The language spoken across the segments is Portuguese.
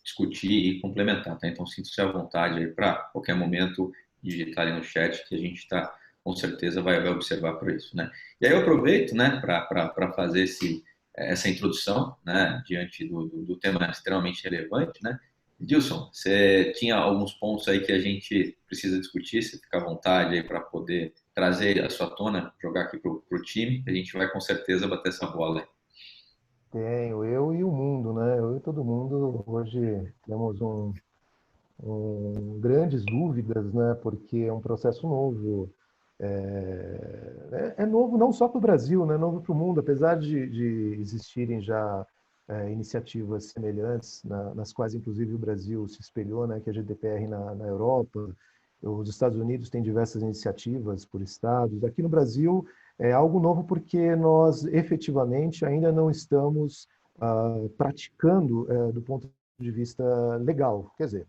discutir e complementar, tá? Então, sinta-se à vontade aí para qualquer momento digitar aí no chat que a gente está, com certeza, vai observar por isso, né? E aí eu aproveito, né, para fazer essa introdução, né, diante do tema extremamente relevante, né? Dilson, você tinha alguns pontos aí que a gente precisa discutir, você fica à vontade aí para poder trazer a sua tona, jogar aqui para o time, a gente vai com certeza bater essa bola aí. Tenho, eu e o mundo, né? Eu e todo mundo hoje temos grandes dúvidas, né? Porque é um processo novo. É novo não só para o Brasil, né? É novo para o mundo, apesar de existirem já iniciativas semelhantes, nas quais inclusive o Brasil se espelhou, né? Que é a GDPR na Europa. Os Estados Unidos têm diversas iniciativas por estados. Aqui no Brasil é algo novo porque nós efetivamente ainda não estamos praticando do ponto de vista legal. Quer dizer,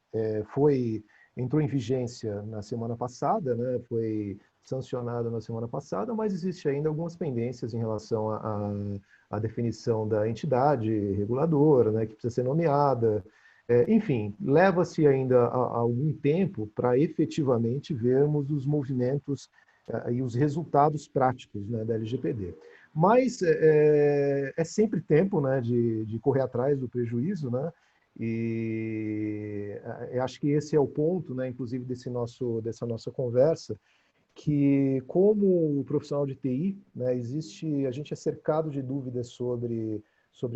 entrou em vigência na semana passada, né? Foi sancionada na semana passada, mas existe ainda algumas pendências em relação à definição da entidade reguladora, né? Que precisa ser nomeada. Enfim, leva-se ainda algum tempo para efetivamente vermos os movimentos e os resultados práticos, né, da LGPD. Mas é sempre tempo, né, de correr atrás do prejuízo, né? E eu acho que esse é o ponto, né, inclusive dessa nossa conversa, que como profissional de TI, né, a gente é cercado de dúvidas sobre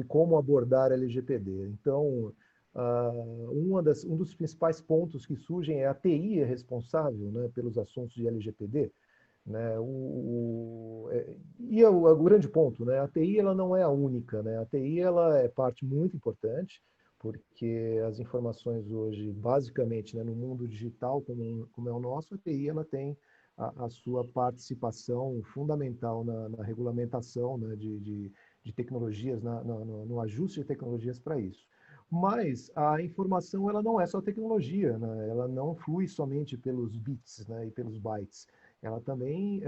como abordar a LGPD. Então, um dos principais pontos que surgem é a TI é responsável, né, pelos assuntos de LGPD, né? O grande ponto, né? A TI ela não é a única, né? A TI ela é parte muito importante porque as informações hoje, basicamente, né, no mundo digital como é o nosso, a TI ela tem a sua participação fundamental na regulamentação, né, de tecnologias, no ajuste de tecnologias para isso. Mas a informação ela não é só tecnologia, né? Ela não flui somente pelos bits, né, e pelos bytes. Ela também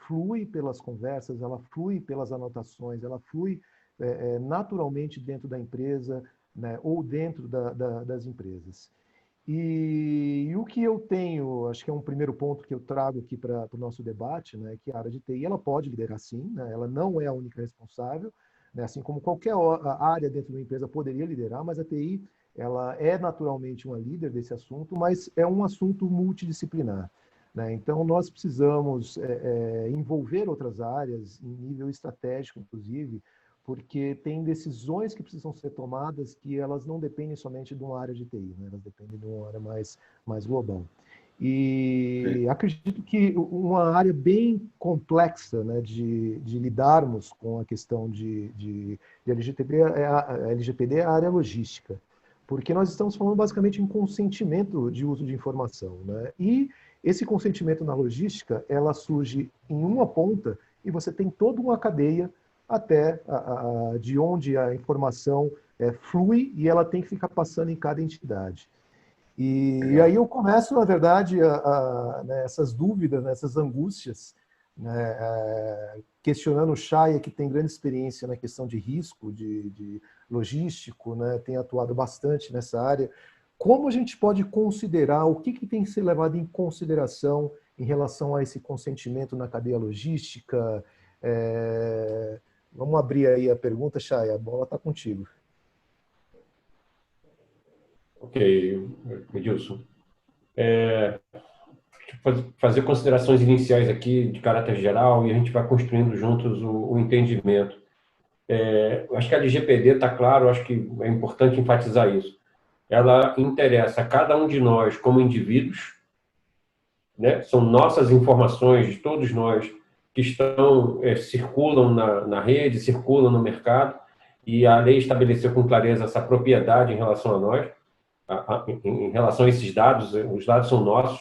flui pelas conversas, ela flui pelas anotações, ela flui naturalmente dentro da empresa, né, ou dentro das empresas. E o que eu tenho, acho que é um primeiro ponto que eu trago aqui para o nosso debate, né, que a área de TI ela pode liderar sim, né, ela não é a única responsável, né, assim como qualquer área dentro de uma empresa poderia liderar, mas a TI ela é naturalmente uma líder desse assunto, mas é um assunto multidisciplinar. Né? Então, nós precisamos envolver outras áreas, em nível estratégico, inclusive, porque tem decisões que precisam ser tomadas que elas não dependem somente de uma área de TI, né? Elas dependem de uma área mais global. E acredito que uma área bem complexa, né, de lidarmos com a questão de LGPD, a LGPD é a área logística, porque nós estamos falando basicamente em consentimento de uso de informação, né? E esse consentimento na logística, ela surge em uma ponta e você tem toda uma cadeia até de onde a informação flui e ela tem que ficar passando em cada entidade. E aí Legal. eu começo, na verdade, né, essas dúvidas, né, essas angústias, né, questionando o Chaya, que tem grande experiência na questão de risco, de logístico, né, tem atuado bastante nessa área. Como a gente pode considerar, o que tem que ser levado em consideração em relação a esse consentimento na cadeia logística? Vamos abrir aí a pergunta, Chaya, a bola está contigo. Ok, Edilson. Fazer considerações iniciais aqui de caráter geral e a gente vai construindo juntos o entendimento. Eu acho que a LGPD está claro, acho que é importante enfatizar isso. Ela interessa a cada um de nós como indivíduos, né? São nossas informações de todos nós que circulam na rede, circulam no mercado, e a lei estabeleceu com clareza essa propriedade em relação a nós, em relação a esses dados. Os dados são nossos.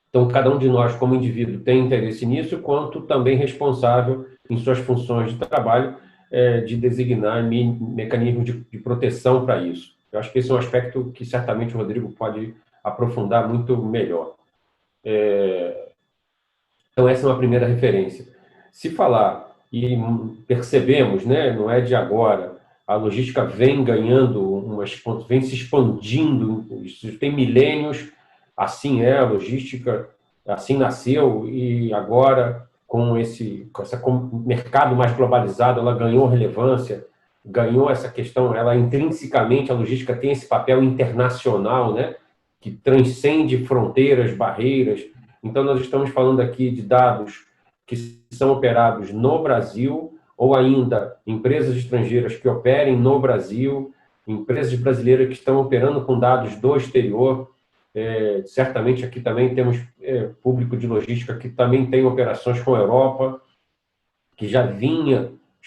Então, cada um de nós, como indivíduo, tem interesse nisso, quanto também responsável em suas funções de trabalho, de designar mecanismos de proteção para isso. Eu acho que esse é um aspecto que certamente o Rodrigo pode aprofundar muito melhor. Então, essa é uma primeira referência. Se falar, e percebemos, né, não é de agora, a logística vem ganhando vem se expandindo, isso tem milênios, assim é a logística, assim nasceu, e agora, com esse mercado mais globalizado, ela ganhou relevância, ganhou essa questão, ela intrinsecamente, a logística tem esse papel internacional, né, que transcende fronteiras, barreiras. Então, nós estamos falando aqui de dados que são operados no Brasil, ou ainda empresas estrangeiras que operem no Brasil, empresas brasileiras que estão operando com dados do exterior. Certamente aqui também temos público de logística que também tem operações com a Europa, que já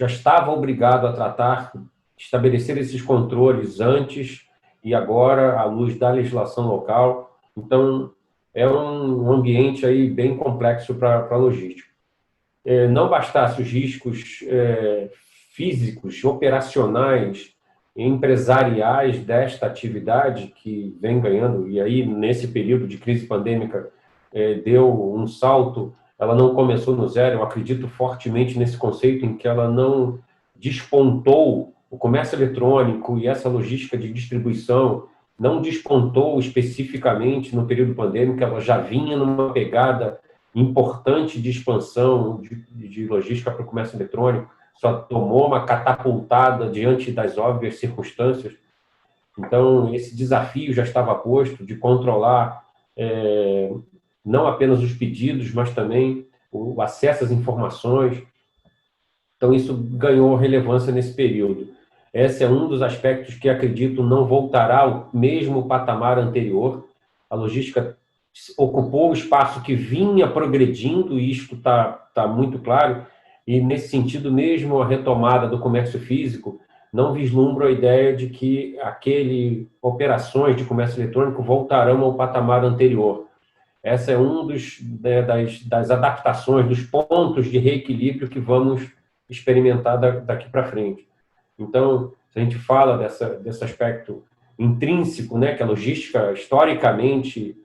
estava obrigado a estabelecer esses controles antes e agora, à luz da legislação local. Então, é um ambiente aí bem complexo para a logística. Não bastasse os riscos físicos, operacionais, empresariais desta atividade que vem ganhando, e aí, nesse período de crise pandêmica, deu um salto. Ela não começou no zero, eu acredito fortemente nesse conceito em que ela não despontou, o comércio eletrônico e essa logística de distribuição não despontou especificamente no período pandêmico, ela já vinha numa pegada importante de expansão de logística para o comércio eletrônico, só tomou uma catapultada diante das óbvias circunstâncias. Então, esse desafio já estava posto de controlar não apenas os pedidos, mas também o acesso às informações. Então, isso ganhou relevância nesse período. Esse é um dos aspectos que, acredito, não voltará ao mesmo patamar anterior. A logística ocupou o espaço que vinha progredindo, e isto está muito claro, e, nesse sentido, mesmo a retomada do comércio físico, não vislumbro a ideia de que operações de comércio eletrônico voltarão ao patamar anterior. Essa é das adaptações, dos pontos de reequilíbrio que vamos experimentar daqui para frente. Então, se a gente fala desse aspecto intrínseco, né, que a logística historicamente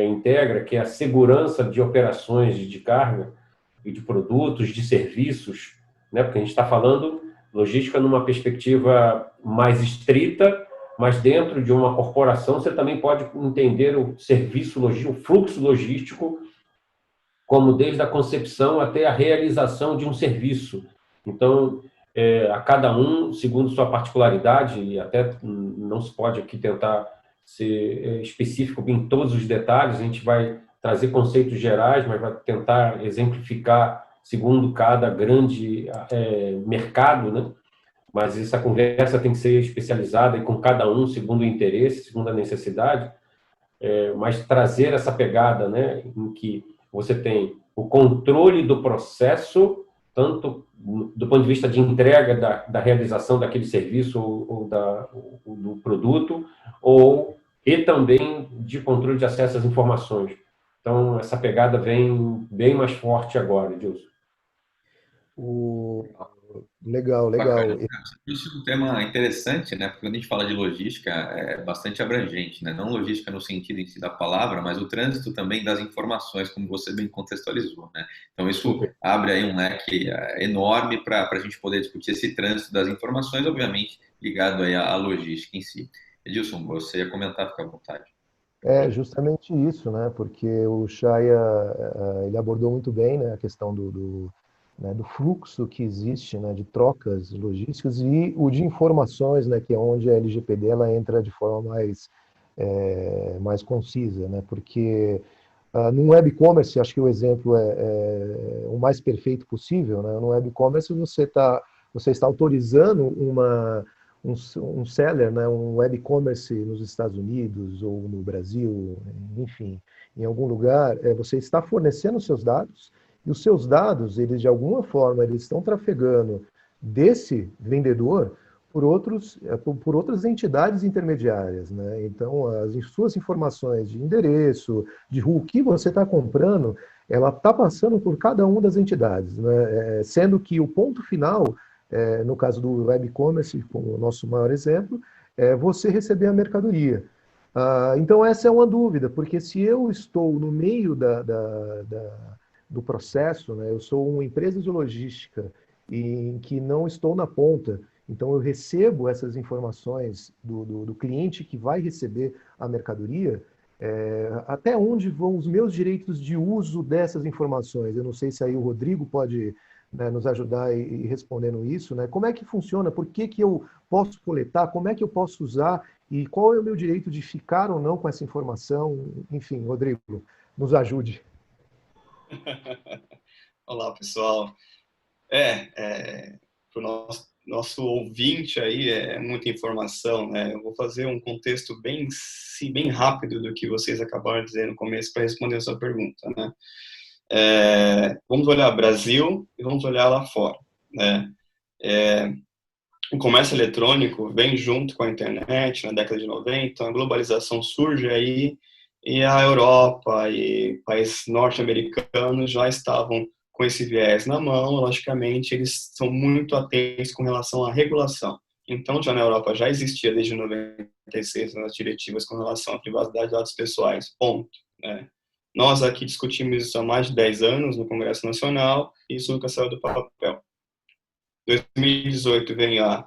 integra, que é a segurança de operações de carga e de produtos, de serviços, né, porque a gente está falando logística numa perspectiva mais estrita, mas dentro de uma corporação você também pode entender o serviço logístico, o fluxo logístico, como desde a concepção até a realização de um serviço. Então, a cada um, segundo sua particularidade, e até não se pode aqui tentar ser específico em todos os detalhes, a gente vai trazer conceitos gerais, mas vai tentar exemplificar segundo cada grande mercado, né? Mas essa conversa tem que ser especializada e com cada um, segundo o interesse, segundo a necessidade, mas trazer essa pegada, né, em que você tem o controle do processo, tanto do ponto de vista de entrega da realização daquele serviço ou do produto, e também de controle de acesso às informações. Então, essa pegada vem bem mais forte agora, Edilson. Legal. Isso é um tema interessante, né? Porque quando a gente fala de logística, é bastante abrangente, né? Não logística no sentido em si da palavra, mas o trânsito também das informações, como você bem contextualizou, né? Então, isso abre aí um leque enorme para a gente poder discutir esse trânsito das informações, obviamente, ligado aí à logística em si. Edilson, você ia comentar, fica à vontade. É justamente isso, né? Porque o Chaya, ele abordou muito bem, né, a questão do fluxo que existe, né, de trocas logísticas e o de informações, né, que é onde a LGPD ela entra de forma mais concisa, né? Porque no web commerce, acho que o exemplo é o mais perfeito possível, né? No web commerce você está autorizando um seller, né, um web commerce nos Estados Unidos ou no Brasil, enfim, em algum lugar, você está fornecendo seus dados, e os seus dados, eles de alguma forma, eles estão trafegando desse vendedor por outras entidades intermediárias, né? Então, as suas informações de endereço, de rua, o que você está comprando, ela está passando por cada uma das entidades, né? Sendo que o ponto final, no caso do web commerce, como o nosso maior exemplo, é você receber a mercadoria. Então, essa é uma dúvida, porque se eu estou no meio do processo, né, eu sou uma empresa de logística em que não estou na ponta, Então, eu recebo essas informações do cliente que vai receber a mercadoria, até onde vão os meus direitos de uso dessas informações. Eu não sei se aí o Rodrigo pode, né, nos ajudar e respondendo isso, né? Como é que funciona? Por que que eu posso coletar? Como é que eu posso usar? E qual é o meu direito de ficar ou não com essa informação? Enfim, Rodrigo, nos ajude. Olá, pessoal. Para o nosso ouvinte aí, é muita informação, né? Eu vou fazer um contexto bem rápido do que vocês acabaram de dizer no começo para responder a sua pergunta, né? Vamos olhar Brasil e vamos olhar lá fora, né? O comércio eletrônico vem junto com a internet na década de 90, a globalização surge aí e a Europa e países norte-americanos já estavam com esse viés na mão. Logicamente, eles são muito atentos com relação à regulação. Então, já na Europa já existia desde 96 as diretivas com relação à privacidade de dados pessoais, ponto, né? Nós aqui discutimos isso há mais de 10 anos no Congresso Nacional e isso nunca saiu do papel. 2018 vem a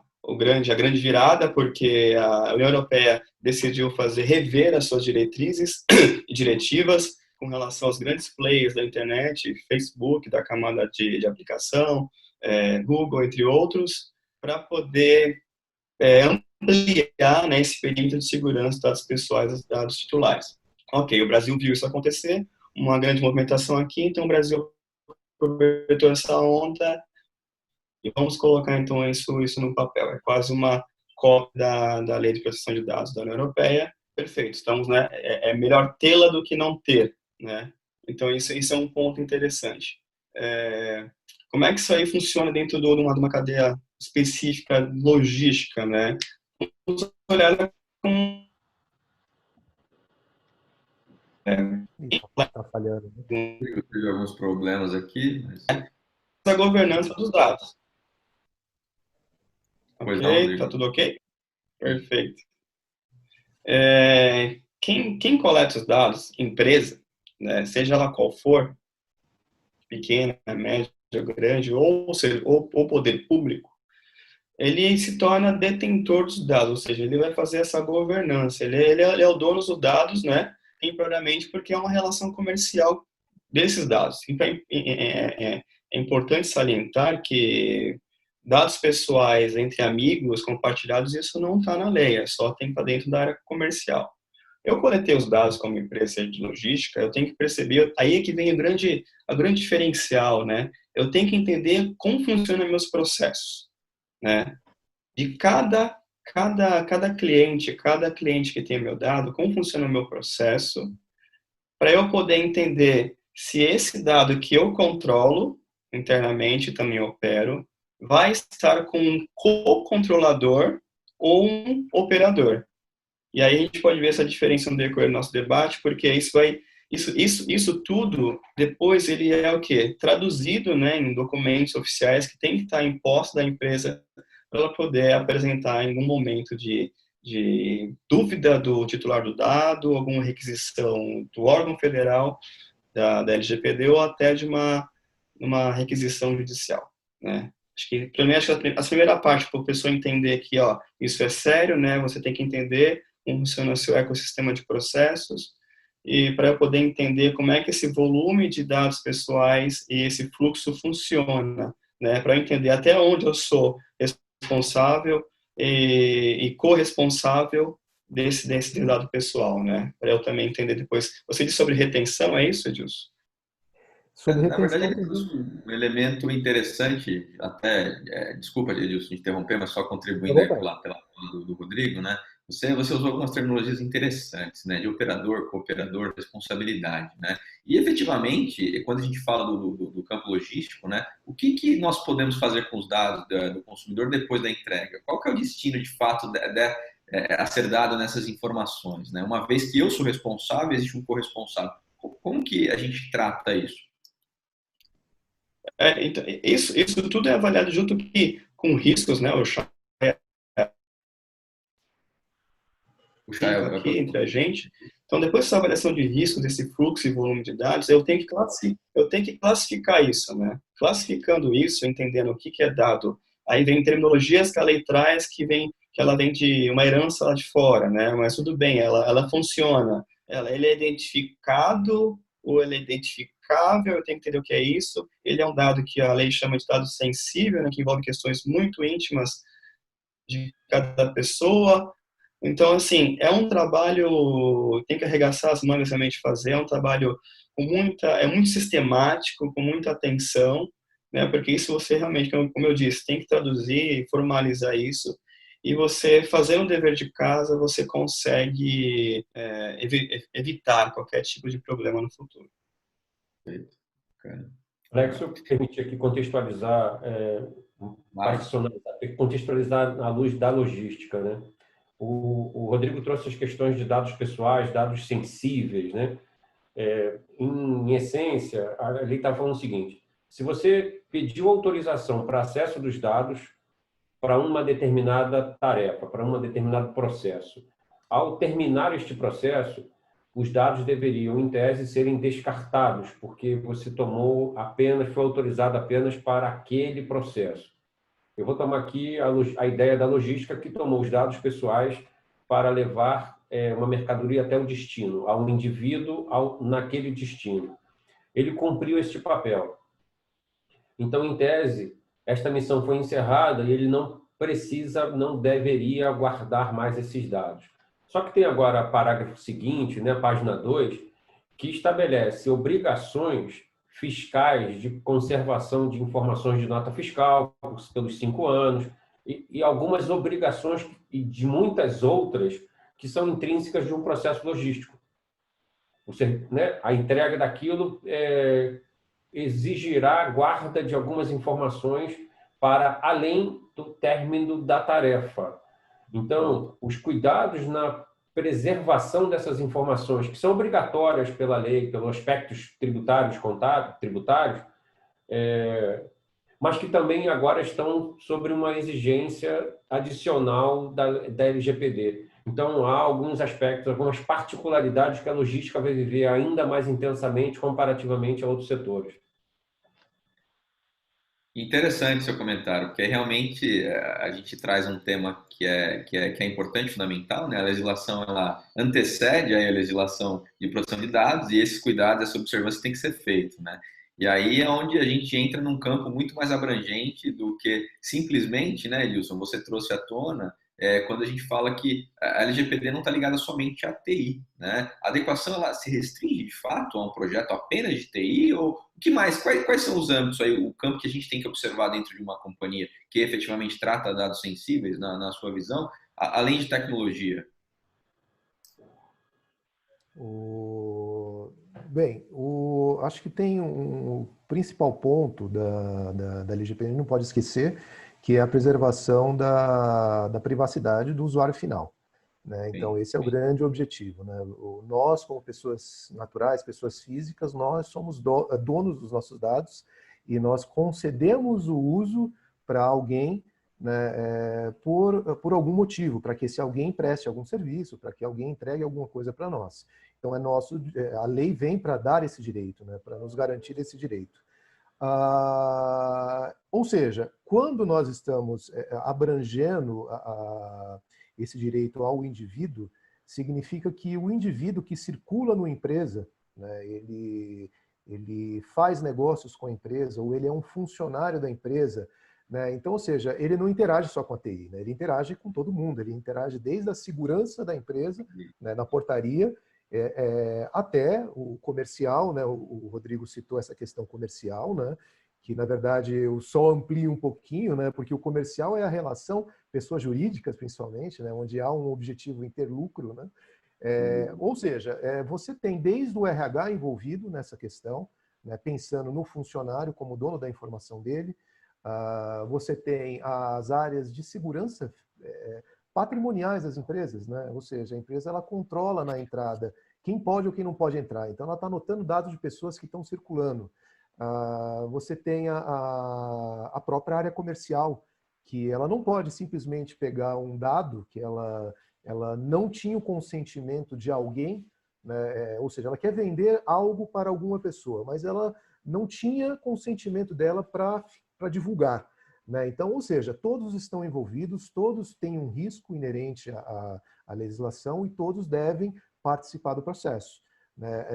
grande virada, porque a União Europeia decidiu rever as suas diretrizes e diretivas com relação aos grandes players da internet, Facebook, da camada de aplicação, Google, entre outros, para poder ampliar, né, esse perímetro de segurança dos dados pessoais, dos dados titulares. Ok, o Brasil viu isso acontecer, uma grande movimentação aqui, então o Brasil aproveitou essa onda e vamos colocar, então, isso no papel. É quase uma cópia da Lei de Proteção de Dados da União Europeia. Perfeito. Estamos, né? É melhor tê-la do que não ter, né? Então, isso é um ponto interessante. Como é que isso aí funciona dentro de uma cadeia específica, logística, né? Vamos olhar com... Está falhando, né? Eu tive alguns problemas aqui, mas... a governança dos dados. Pois não, Ok? Rodrigo. Tá tudo ok? Perfeito. Quem coleta os dados, empresa, né, seja ela qual for, pequena, média, grande, ou poder público, ele se torna detentor dos dados, ou seja, ele vai fazer essa governança. Ele é o dono dos dados, né, temporariamente, porque é uma relação comercial desses dados. Então, é importante salientar que dados pessoais entre amigos compartilhados, isso não está na lei, só tem para dentro da área comercial. Eu coletei os dados como empresa de logística, eu tenho que perceber, aí é que vem a grande diferencial, né? Eu tenho que entender como funcionam meus processos, né? De cada cliente que tem meu dado, como funciona o meu processo, para eu poder entender se esse dado que eu controlo internamente, também opero, vai estar com um co-controlador ou um operador. E aí a gente pode ver essa diferença no decorrer do nosso debate, porque isso tudo, depois ele é o quê? Traduzido, né, em documentos oficiais que tem que estar em posse da empresa para ela poder apresentar em algum momento de dúvida do titular do dado, alguma requisição do órgão federal da LGPD ou até de uma requisição judicial, né? Acho que, para mim, a primeira parte, para a pessoa entender que, ó, isso é sério, né? Você tem que entender como funciona o seu ecossistema de processos e para eu poder entender como é que esse volume de dados pessoais e esse fluxo funciona, né? Para eu entender até onde eu sou responsável e corresponsável desse dado pessoal, né? Para eu também entender depois. Você disse sobre retenção, é isso, Edilson? Sobre Na verdade, retenção, ele trouxe um elemento interessante, até, desculpa, Edilson, de interromper, mas só contribuindo aí pela fala do Rodrigo, né? Você usou algumas terminologias interessantes, né? De operador, cooperador, responsabilidade, né? E, efetivamente, quando a gente fala do campo logístico, né? O que nós podemos fazer com os dados do consumidor depois da entrega? Qual que é o destino, de fato, a ser dado nessas informações, né? Uma vez que eu sou responsável, existe um corresponsável. Como que a gente trata isso? Então, isso tudo é avaliado junto com riscos, né? Aqui entre a gente. Então, depois dessa avaliação de risco, desse fluxo e volume de dados, eu tenho que classificar isso, né? Classificando isso, entendendo o que é dado Aí vem terminologias que a lei traz que ela vem de uma herança lá de fora, né? Mas tudo bem, ela funciona. Ele é identificado ou ele é identificável, eu tenho que entender o que é isso. Ele é um dado que a lei chama de dado sensível, né? Que envolve questões muito íntimas de cada pessoa. Então, assim, é um trabalho, tem que arregaçar as mangas realmente fazer, é um trabalho é muito sistemático, com muita atenção, né? Porque isso você realmente, como eu disse, tem que traduzir, formalizar isso, e você fazendo o dever de casa, você consegue evitar qualquer tipo de problema no futuro. Perfeito. Cara. Alex, se eu permitir aqui contextualizar, contextualizar à luz da logística, né? O Rodrigo trouxe as questões de dados pessoais, dados sensíveis, né? Em essência, a lei está falando o seguinte: se você pediu autorização para acesso dos dados para uma determinada tarefa, para um determinado processo, ao terminar este processo, os dados deveriam, em tese, serem descartados, porque você foi autorizado apenas para aquele processo. Eu vou tomar aqui a ideia da logística, que tomou os dados pessoais para levar uma mercadoria até o destino, a um indivíduo naquele destino. Ele cumpriu este papel. Então, em tese, esta missão foi encerrada e ele não deveria guardar mais esses dados. Só que tem agora o parágrafo seguinte, né, página 2, que estabelece obrigações fiscais de conservação de informações de nota fiscal pelos 5 anos e algumas obrigações e de muitas outras que são intrínsecas de um processo logístico. Você, né, a entrega daquilo exigirá a guarda de algumas informações para além do término da tarefa. Então, os cuidados na preservação dessas informações, que são obrigatórias pela lei, pelos aspectos tributários, mas que também agora estão sobre uma exigência adicional da LGPD. Então, há alguns aspectos, algumas particularidades que a logística vai viver ainda mais intensamente comparativamente a outros setores. Interessante seu comentário, porque realmente a gente traz um tema que é importante, fundamental, né? A legislação ela antecede aí a legislação de proteção de dados e esses cuidados, essa observância tem que ser feito, né? E aí é onde a gente entra num campo muito mais abrangente do que simplesmente, né, Edilson, você trouxe à tona, quando a gente fala que a LGPD não está ligada somente à TI, né? A adequação ela se restringe de fato a um projeto apenas de TI ou o que mais? Quais são os âmbitos aí, o campo que a gente tem que observar dentro de uma companhia que efetivamente trata dados sensíveis na sua visão, além de tecnologia? Bem, acho que tem um principal ponto da LGPD, não pode esquecer, que é a preservação da privacidade do usuário final, né? Então, esse é o grande objetivo, né? Nós, como pessoas naturais, pessoas físicas, nós somos donos dos nossos dados e nós concedemos o uso para alguém, né, por algum motivo, para que esse alguém preste algum serviço, para que alguém entregue alguma coisa para nós. Então, a lei vem para dar esse direito, né, para nos garantir esse direito. Ou seja, quando nós estamos abrangendo esse direito ao indivíduo, significa que o indivíduo que circula numa empresa, né, ele faz negócios com a empresa, ou ele é um funcionário da empresa, né? Então, ou seja, ele não interage só com a TI, né? Ele interage com todo mundo, ele interage desde a segurança da empresa, né, na portaria, até o comercial, né? O Rodrigo citou essa questão comercial, né? Que na verdade eu só amplio um pouquinho, né? Porque o comercial é a relação, pessoas jurídicas principalmente, né? Onde há um objetivo interlucro, né? Ou seja, você tem desde o RH envolvido nessa questão, né? Pensando no funcionário como dono da informação dele. Você tem as áreas de segurança patrimoniais das empresas, né? Ou seja, a empresa ela controla na entrada quem pode ou quem não pode entrar. Então, ela está anotando dados de pessoas que estão circulando. Você tem a própria área comercial, que ela não pode simplesmente pegar um dado que ela não tinha o consentimento de alguém, né? Ou seja, ela quer vender algo para alguma pessoa, mas ela não tinha consentimento dela para divulgar. né? Então, ou seja, todos estão envolvidos, todos têm um risco inerente à legislação e todos devem participar do processo, né?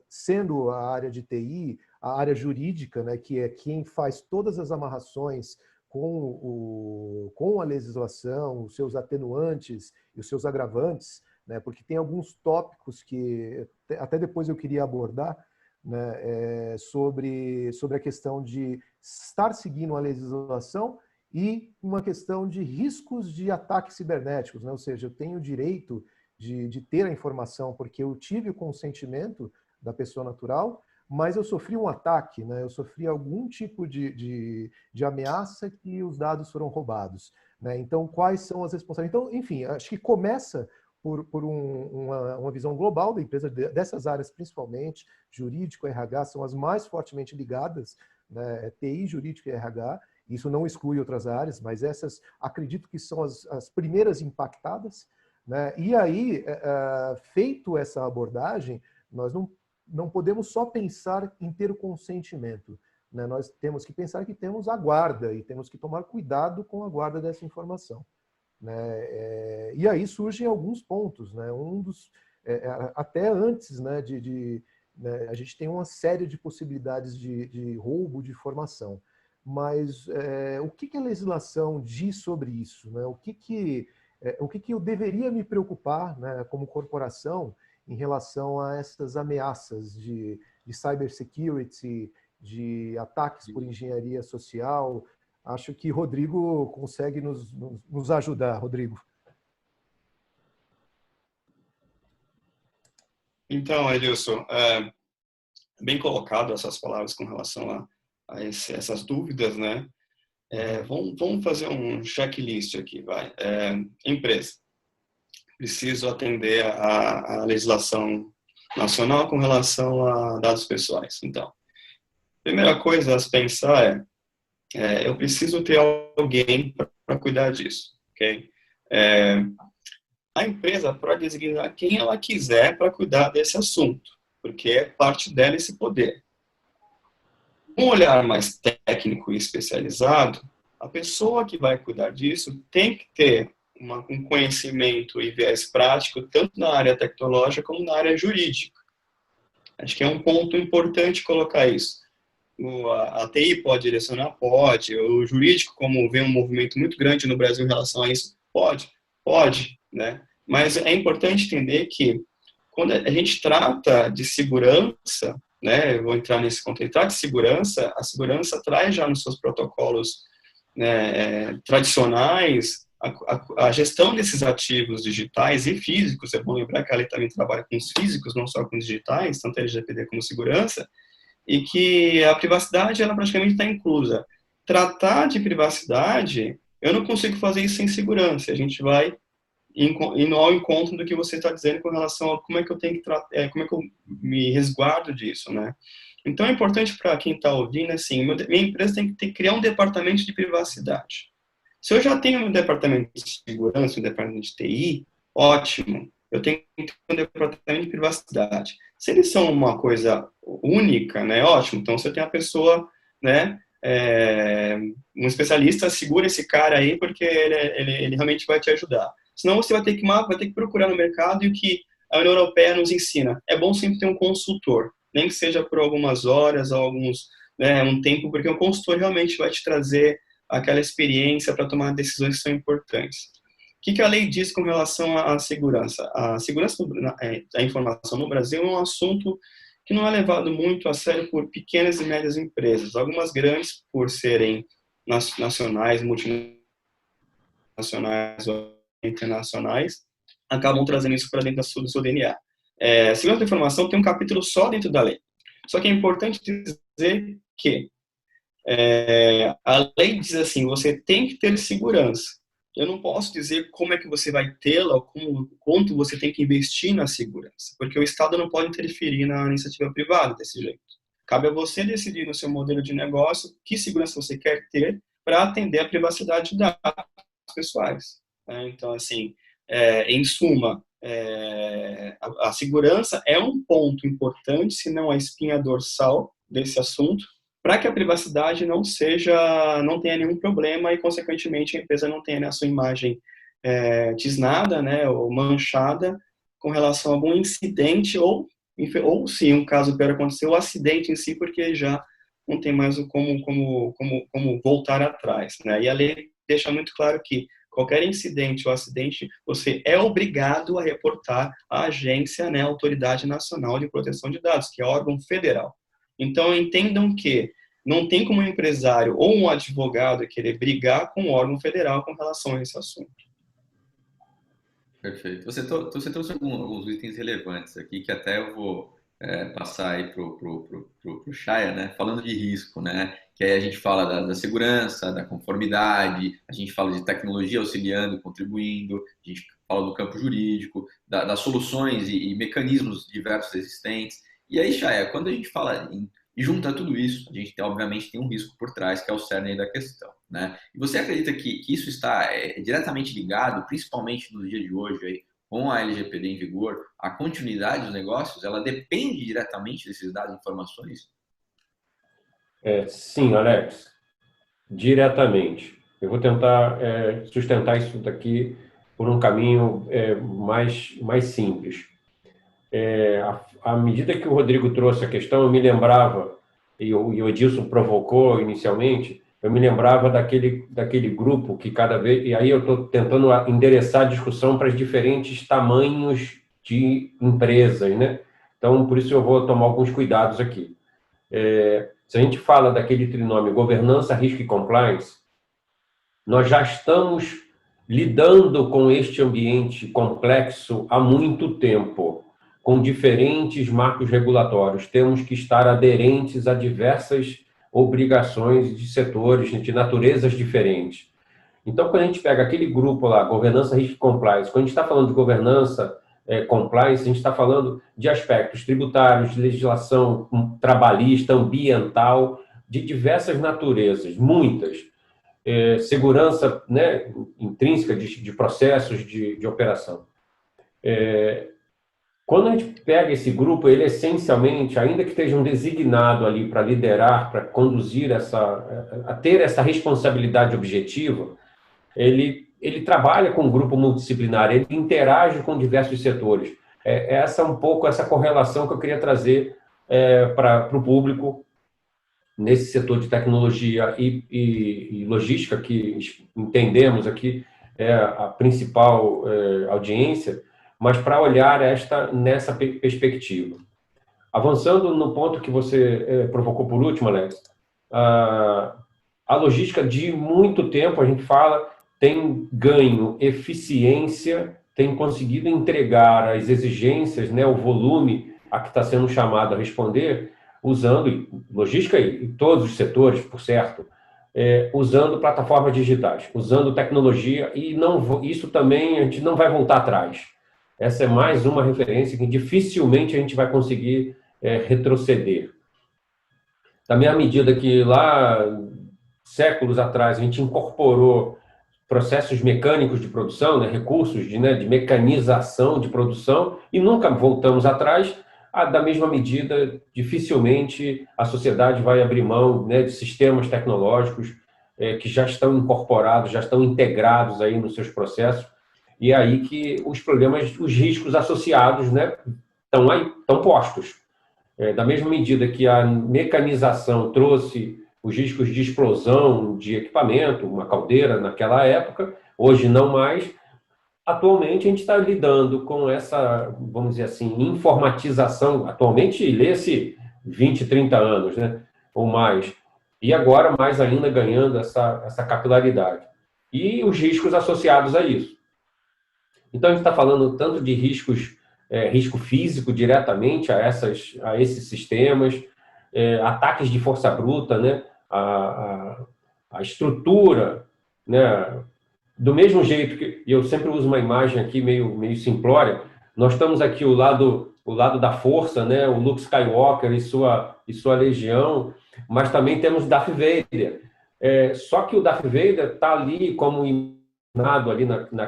Sendo a área de TI, a área jurídica, né, que é quem faz todas as amarrações com a legislação, os seus atenuantes e os seus agravantes, né, porque tem alguns tópicos que até depois eu queria abordar, né, sobre a questão de estar seguindo a legislação e uma questão de riscos de ataques cibernéticos, né? Ou seja, eu tenho o direito de ter a informação porque eu tive o consentimento da pessoa natural, mas eu sofri um ataque, né? Eu sofri algum tipo de ameaça que os dados foram roubados, né? Então, quais são as responsabilidades? Então, enfim, acho que começa por uma visão global da empresa, dessas áreas principalmente, jurídico e RH, são as mais fortemente ligadas, né? TI, jurídico e RH, isso não exclui outras áreas, mas essas acredito que são as primeiras impactadas, né? E aí, feito essa abordagem, nós não podemos só pensar em ter o consentimento, né? Nós temos que pensar que temos a guarda e temos que tomar cuidado com a guarda dessa informação, né? E aí surgem alguns pontos, né? Até antes, né, né, a gente tem uma série de possibilidades de roubo de informação, mas o que a legislação diz sobre isso, né? O que eu deveria me preocupar, né, como corporação em relação a essas ameaças de cybersecurity, de ataques por engenharia social? Acho que Rodrigo consegue nos ajudar, Rodrigo. Então, Edilson, bem colocado essas palavras com relação a essas dúvidas, né? Vamos fazer um checklist aqui, vai. Empresa. Preciso atender a legislação nacional com relação a dados pessoais. Então, primeira coisa a se pensar eu preciso ter alguém para cuidar disso, ok? A empresa pode designar quem ela quiser para cuidar desse assunto, porque é parte dela esse poder. Um olhar mais técnico e especializado, a pessoa que vai cuidar disso tem que ter um conhecimento e viés prático tanto na área tecnológica como na área jurídica. Acho que é um ponto importante colocar isso. A TI pode direcionar? Pode. O jurídico, como vem um movimento muito grande no Brasil em relação a isso, pode, né? Mas é importante entender que quando a gente trata de segurança, né, eu vou entrar nesse contexto, trata de segurança, a segurança traz já nos seus protocolos, né, tradicionais a gestão desses ativos digitais e físicos. É bom lembrar que a lei também trabalha com os físicos, não só com os digitais, tanto a LGPD como segurança, e que a privacidade ela praticamente está inclusa. Tratar de privacidade, eu não consigo fazer isso sem segurança. A gente vai indo ao encontro do que você está dizendo com relação a como é que eu tenho que como é que eu me resguardo disso, né? Então é importante para quem está ouvindo, assim, minha empresa tem que criar um departamento de privacidade. Se eu já tenho um departamento de segurança, um departamento de TI, ótimo. Eu tenho que ter um departamento de privacidade. Se eles são uma coisa única, né, ótimo. Então, você tem a pessoa, né, um especialista, segura esse cara aí, porque ele realmente vai te ajudar. Senão, você vai ter que procurar no mercado, e o que a União Europeia nos ensina. É bom sempre ter um consultor, nem que seja por algumas horas ou um tempo, porque o consultor realmente vai te trazer aquela experiência para tomar decisões que são importantes. O que a lei diz com relação à segurança? A segurança da informação no Brasil é um assunto que não é levado muito a sério por pequenas e médias empresas. Algumas grandes, por serem nacionais, multinacionais ou internacionais, acabam trazendo isso para dentro do seu DNA. Segurança da informação tem um capítulo só dentro da lei. Só que é importante dizer que a lei diz assim, você tem que ter segurança. Eu não posso dizer como é que você vai tê-la, ou quanto você tem que investir na segurança, porque o Estado não pode interferir na iniciativa privada desse jeito. Cabe a você decidir no seu modelo de negócio que segurança você quer ter para atender a privacidade de dados pessoais. Então, assim, em suma, a segurança é um ponto importante, se não a espinha dorsal desse assunto, para que a privacidade não tenha nenhum problema e, consequentemente, a empresa não tenha a sua imagem tisnada, né, ou manchada com relação a algum incidente ou se um caso pior acontecer, o acidente em si, porque já não tem mais como voltar atrás, né? E a lei deixa muito claro que qualquer incidente ou acidente, você é obrigado a reportar à agência, né, Autoridade Nacional de Proteção de Dados, que é órgão federal. Então, entendam que não tem como um empresário ou um advogado querer brigar com o órgão federal com relação a esse assunto. Perfeito. Você trouxe alguns itens relevantes aqui que até eu vou passar aí pro Shaya, né? Falando de risco, né? Que aí a gente fala da segurança, da conformidade, a gente fala de tecnologia auxiliando, contribuindo, a gente fala do campo jurídico, das soluções e mecanismos diversos existentes. E aí, Shaya, quando a gente fala e junta tudo isso, a gente obviamente tem um risco por trás, que é o cerne aí da questão, né? E você acredita que isso está diretamente ligado, principalmente nos dias de hoje, aí, com a LGPD em vigor, a continuidade dos negócios, ela depende diretamente desses dados e informações? Sim, Alex, diretamente. Eu vou tentar sustentar isso daqui por um caminho mais simples. À medida que o Rodrigo trouxe a questão, eu me lembrava, e o Edilson provocou inicialmente, eu me lembrava daquele grupo que cada vez... E aí eu estou tentando endereçar a discussão para os diferentes tamanhos de empresas, né? Então, por isso eu vou tomar alguns cuidados aqui. Se a gente fala daquele trinômio governança, risco e compliance, nós já estamos lidando com este ambiente complexo há muito tempo, com diferentes marcos regulatórios. Temos que estar aderentes a diversas obrigações de setores, de naturezas diferentes. Então, quando a gente pega aquele grupo lá, governança, risco e compliance, quando a gente está falando de governança, compliance, a gente está falando de aspectos tributários, de legislação trabalhista, ambiental, de diversas naturezas, muitas. Segurança, né, intrínseca de processos de operação. Quando a gente pega esse grupo, ele essencialmente, ainda que esteja um designado ali para liderar, para conduzir a ter essa responsabilidade objetiva, ele trabalha com um grupo multidisciplinar, ele interage com diversos setores. Essa é um pouco essa correlação que eu queria trazer para o público nesse setor de tecnologia e logística, que entendemos aqui a principal audiência, mas para olhar nessa perspectiva. Avançando no ponto que você provocou por último, Alex, a logística de muito tempo, a gente fala, tem ganho eficiência, tem conseguido entregar as exigências, né, o volume a que está sendo chamado a responder, usando logística e todos os setores, por certo, usando plataformas digitais, usando tecnologia, e isso também a gente não vai voltar atrás. Essa é mais uma referência que dificilmente a gente vai conseguir retroceder. Da mesma medida que lá, séculos atrás, a gente incorporou processos mecânicos de produção, né, recursos de mecanização de produção, e nunca voltamos atrás, da mesma medida, dificilmente a sociedade vai abrir mão, né, de sistemas tecnológicos que já estão incorporados, já estão integrados aí nos seus processos, e é aí que os problemas, os riscos associados, né, estão postos. Da mesma medida que a mecanização trouxe os riscos de explosão de equipamento, uma caldeira naquela época, hoje não mais. Atualmente a gente está lidando com essa, vamos dizer assim, informatização. Atualmente lê-se 20, 30 anos, né, ou mais. E agora mais ainda ganhando essa capilaridade. E os riscos associados a isso. Então a gente está falando tanto de riscos, risco físico diretamente a esses sistemas, ataques de força bruta, né, a estrutura, né, do mesmo jeito que eu sempre uso uma imagem aqui meio simplória, nós estamos aqui o lado da força, né, o Luke Skywalker e sua legião, mas também temos Darth Vader. Só que o Darth Vader está ali como imaginado ali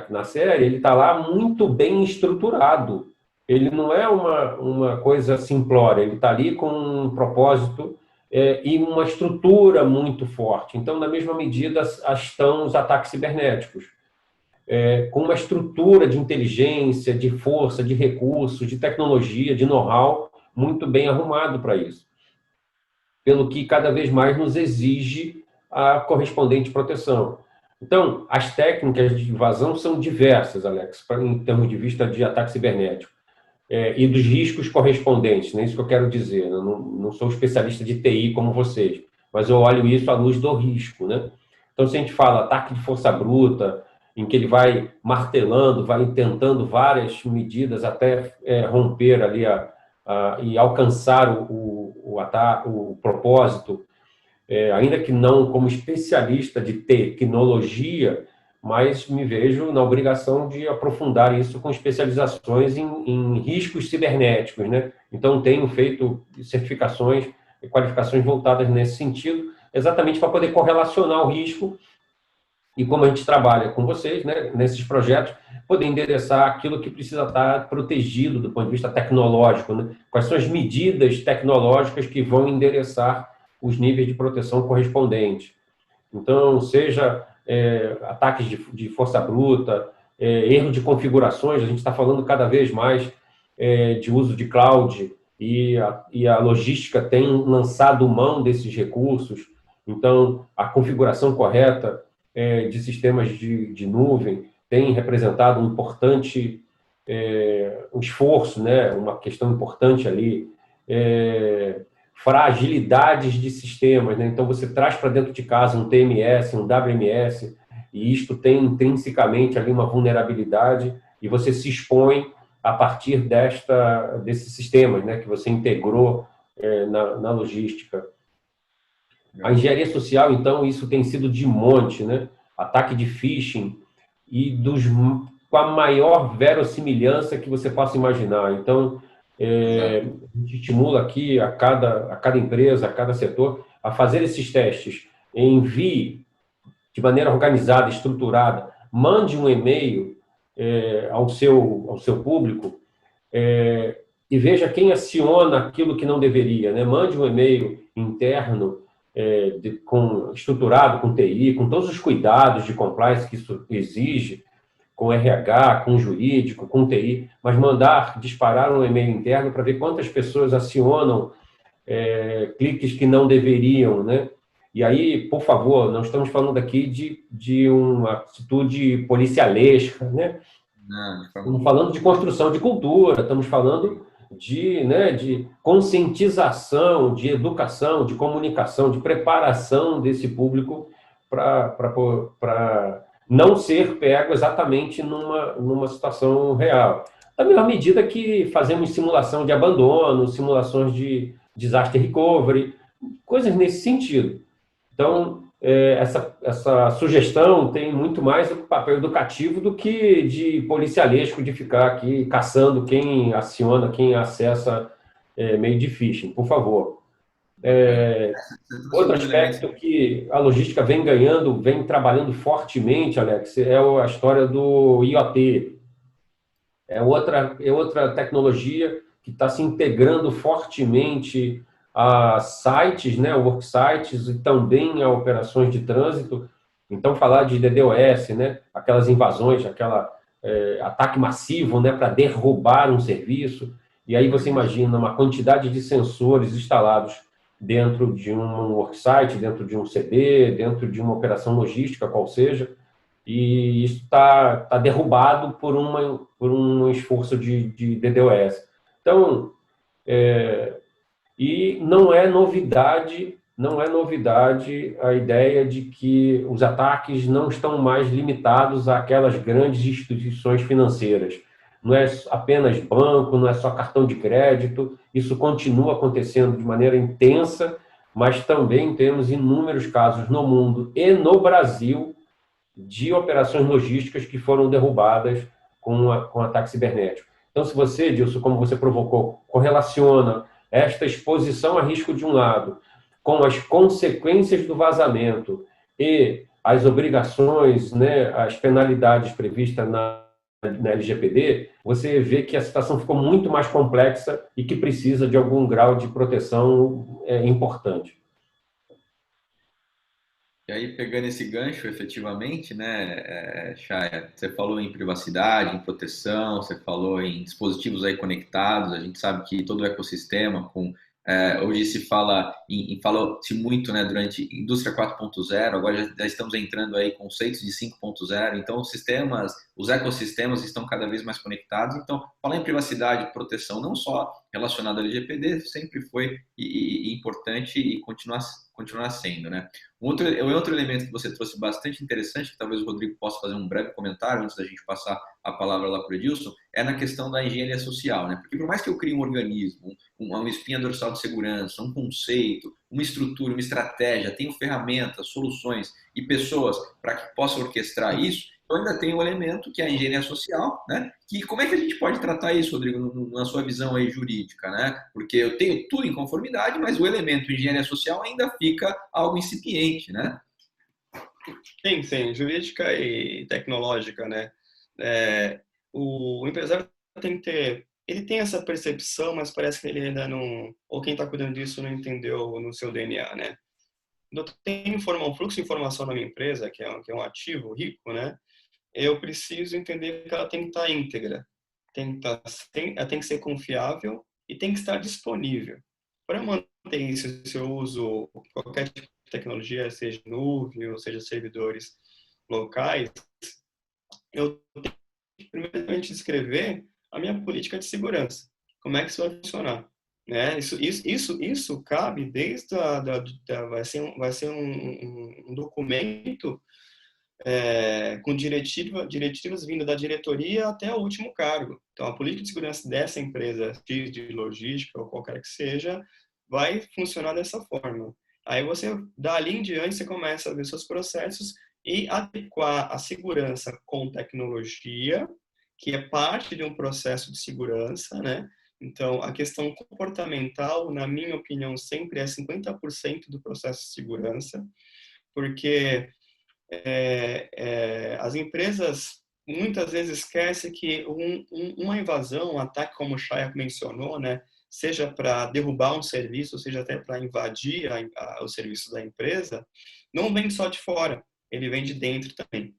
na série, ele está lá muito bem estruturado. Ele não é uma coisa simplória, ele está ali com um propósito e uma estrutura muito forte. Então, na mesma medida, estão os ataques cibernéticos, com uma estrutura de inteligência, de força, de recursos, de tecnologia, de know-how muito bem arrumado para isso, pelo que cada vez mais nos exige a correspondente proteção. Então, as técnicas de invasão são diversas, Alex, em termos de vista de ataque cibernético, e dos riscos correspondentes, não é isso que eu quero dizer. Eu não sou especialista de TI como vocês, mas eu olho isso à luz do risco, né? Então, se a gente fala ataque de força bruta, em que ele vai martelando, vai tentando várias medidas até romper ali e alcançar o propósito, ainda que não como especialista de tecnologia, mas me vejo na obrigação de aprofundar isso com especializações em riscos cibernéticos, né? Então, tenho feito certificações e qualificações voltadas nesse sentido, exatamente para poder correlacionar o risco e, como a gente trabalha com vocês, né, nesses projetos, poder endereçar aquilo que precisa estar protegido do ponto de vista tecnológico, né? Quais são as medidas tecnológicas que vão endereçar os níveis de proteção correspondentes. Então, seja ataques de força bruta, erro de configurações, a gente está falando cada vez mais de uso de cloud, e a logística tem lançado mão desses recursos. Então, a configuração correta de sistemas de nuvem tem representado um importante um esforço, né? Uma questão importante ali, fragilidades de sistemas, né? Então, você traz para dentro de casa um TMS, um WMS, e isto tem intrinsecamente ali uma vulnerabilidade, e você se expõe a partir desses sistemas, né, que você integrou na logística. A engenharia social, então, isso tem sido de monte, né? Ataque de phishing, e com a maior verossimilhança que você possa imaginar. Então, a gente estimula aqui a cada empresa, a cada setor, a fazer esses testes. Envie de maneira organizada, estruturada, mande um e-mail ao seu público e veja quem aciona aquilo que não deveria, né? Mande um e-mail interno estruturado com TI, com todos os cuidados de compliance que isso exige, com RH, com jurídico, com TI, mas disparar um e-mail interno para ver quantas pessoas acionam cliques que não deveriam, né? E aí, por favor, não estamos falando aqui de uma atitude policialesca, né? Estamos falando de construção de cultura, estamos falando de conscientização, de educação, de comunicação, de preparação desse público para não ser pego exatamente numa situação real. Da mesma medida que fazemos simulação de abandono, simulações de disaster recovery, coisas nesse sentido. Então, essa sugestão tem muito mais o papel educativo do que de policialesco, de ficar aqui caçando quem aciona, quem acessa meio de phishing, por favor. Outro aspecto que a logística vem trabalhando fortemente, Alex, é a história do IoT. É outra tecnologia que está se integrando fortemente a sites, né, worksites, e também a operações de trânsito. Então, falar de DDoS, né, aquelas invasões, ataque massivo, né, para derrubar um serviço. E aí você imagina uma quantidade de sensores instalados dentro de um worksite, dentro de um CD, dentro de uma operação logística, qual seja, e isso está derrubado por um esforço de DDoS. Então, e não é novidade a ideia de que os ataques não estão mais limitados àquelas grandes instituições financeiras. Não é apenas banco, não é só cartão de crédito, isso continua acontecendo de maneira intensa, mas também temos inúmeros casos no mundo e no Brasil de operações logísticas que foram derrubadas com ataque cibernético. Então, se você, Dilson, como você provocou, correlaciona esta exposição a risco de um lado com as consequências do vazamento e as obrigações, né, as penalidades previstas na LGPD, você vê que a situação ficou muito mais complexa e que precisa de algum grau de proteção importante. E aí, pegando esse gancho, efetivamente, né, Chaya, você falou em privacidade, em proteção, você falou em dispositivos aí conectados, a gente sabe que todo o ecossistema, hoje se fala, falou-se muito, né, durante indústria 4.0, agora já estamos entrando aí conceitos de 5.0, então os ecossistemas estão cada vez mais conectados, então falar em privacidade e proteção, não só relacionado ao LGPD, sempre foi importante e continuar sendo, né? Outro elemento que você trouxe bastante interessante, que talvez o Rodrigo possa fazer um breve comentário antes da gente passar a palavra lá para o Edilson, é na questão da engenharia social, né? Porque por mais que eu crie um organismo, uma espinha dorsal de segurança, um conceito, uma estrutura, uma estratégia, tenho ferramentas, soluções e pessoas para que possa orquestrar isso, eu ainda tenho um elemento que é a engenharia social, né? Que como é que a gente pode tratar isso, Rodrigo, na sua visão aí jurídica, né? Porque eu tenho tudo em conformidade, mas o elemento engenharia social ainda fica algo incipiente, né? Sim, jurídica e tecnológica, né? O empresário tem que ter, ele tem essa percepção, mas parece que ele ainda não, ou quem está cuidando disso não entendeu no seu DNA, né? Eu tenho um fluxo de informação na minha empresa, que é um ativo rico, né? Eu preciso entender que ela tem que estar íntegra, ela tem que ser confiável e tem que estar disponível. Para manter isso, se eu uso qualquer tipo de tecnologia, seja nuvem ou seja servidores locais, eu tenho que primeiramente descrever a minha política de segurança. Como é que isso vai funcionar? Né? Isso cabe desde vai ser um documento com diretivas vindo da diretoria até o último cargo. Então, a política de segurança dessa empresa, de logística ou qualquer que seja, vai funcionar dessa forma. Aí dali em diante, você começa a ver seus processos e adequar a segurança com tecnologia, que é parte de um processo de segurança, né? Então, a questão comportamental, na minha opinião, sempre é 50% do processo de segurança, porque as empresas muitas vezes esquecem que uma invasão, um ataque, como o Chaya mencionou, né, seja para derrubar um serviço, seja até para invadir o serviço da empresa, não vem só de fora, ele vem de dentro também.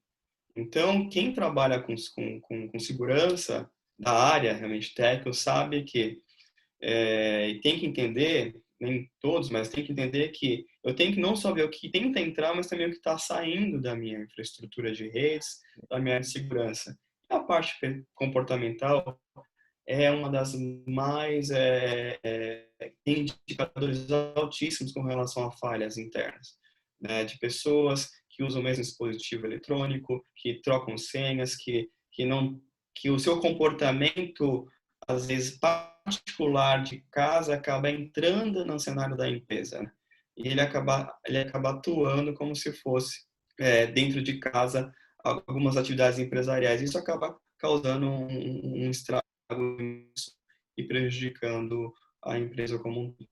Então, quem trabalha com segurança da área realmente técnica sabe que tem que entender, nem todos, mas tem que entender que eu tenho que não só ver o que tenta entrar, mas também o que está saindo da minha infraestrutura de redes, da minha segurança. E a parte comportamental é uma das mais tem indicadores altíssimos com relação a falhas internas, né, de pessoas que usam o mesmo dispositivo eletrônico, que trocam senhas, que o seu comportamento às vezes particular de casa acaba entrando no cenário da empresa, né? E ele acaba atuando como se fosse dentro de casa algumas atividades empresariais. Isso acaba causando um estrago e prejudicando a empresa como um todo.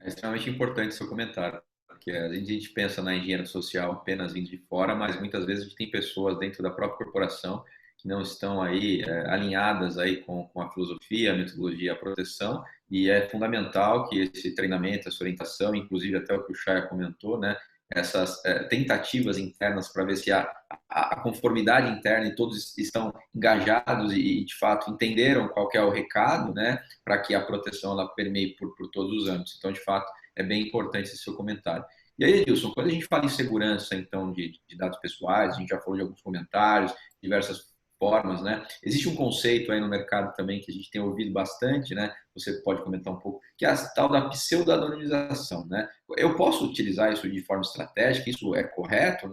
É extremamente importante seu comentário, porque a gente pensa na engenharia social apenas vindo de fora, mas muitas vezes a gente tem pessoas dentro da própria corporação que não estão aí alinhadas aí com a filosofia, a metodologia, a proteção, e é fundamental que esse treinamento, essa orientação, inclusive até o que o Chaya comentou, né, essas tentativas internas para ver se a conformidade interna e todos estão engajados e de fato entenderam qual que é o recado, né, para que a proteção ela permeie por todos os âmbitos. Então, de fato, é bem importante esse seu comentário. E aí, Edilson, quando a gente fala em segurança, então, de dados pessoais, a gente já falou de alguns comentários, diversas formas, né? Existe um conceito aí no mercado também que a gente tem ouvido bastante, né? Você pode comentar um pouco, que é a tal da pseudo-anonimização, né? Eu posso utilizar isso de forma estratégica? Isso é correto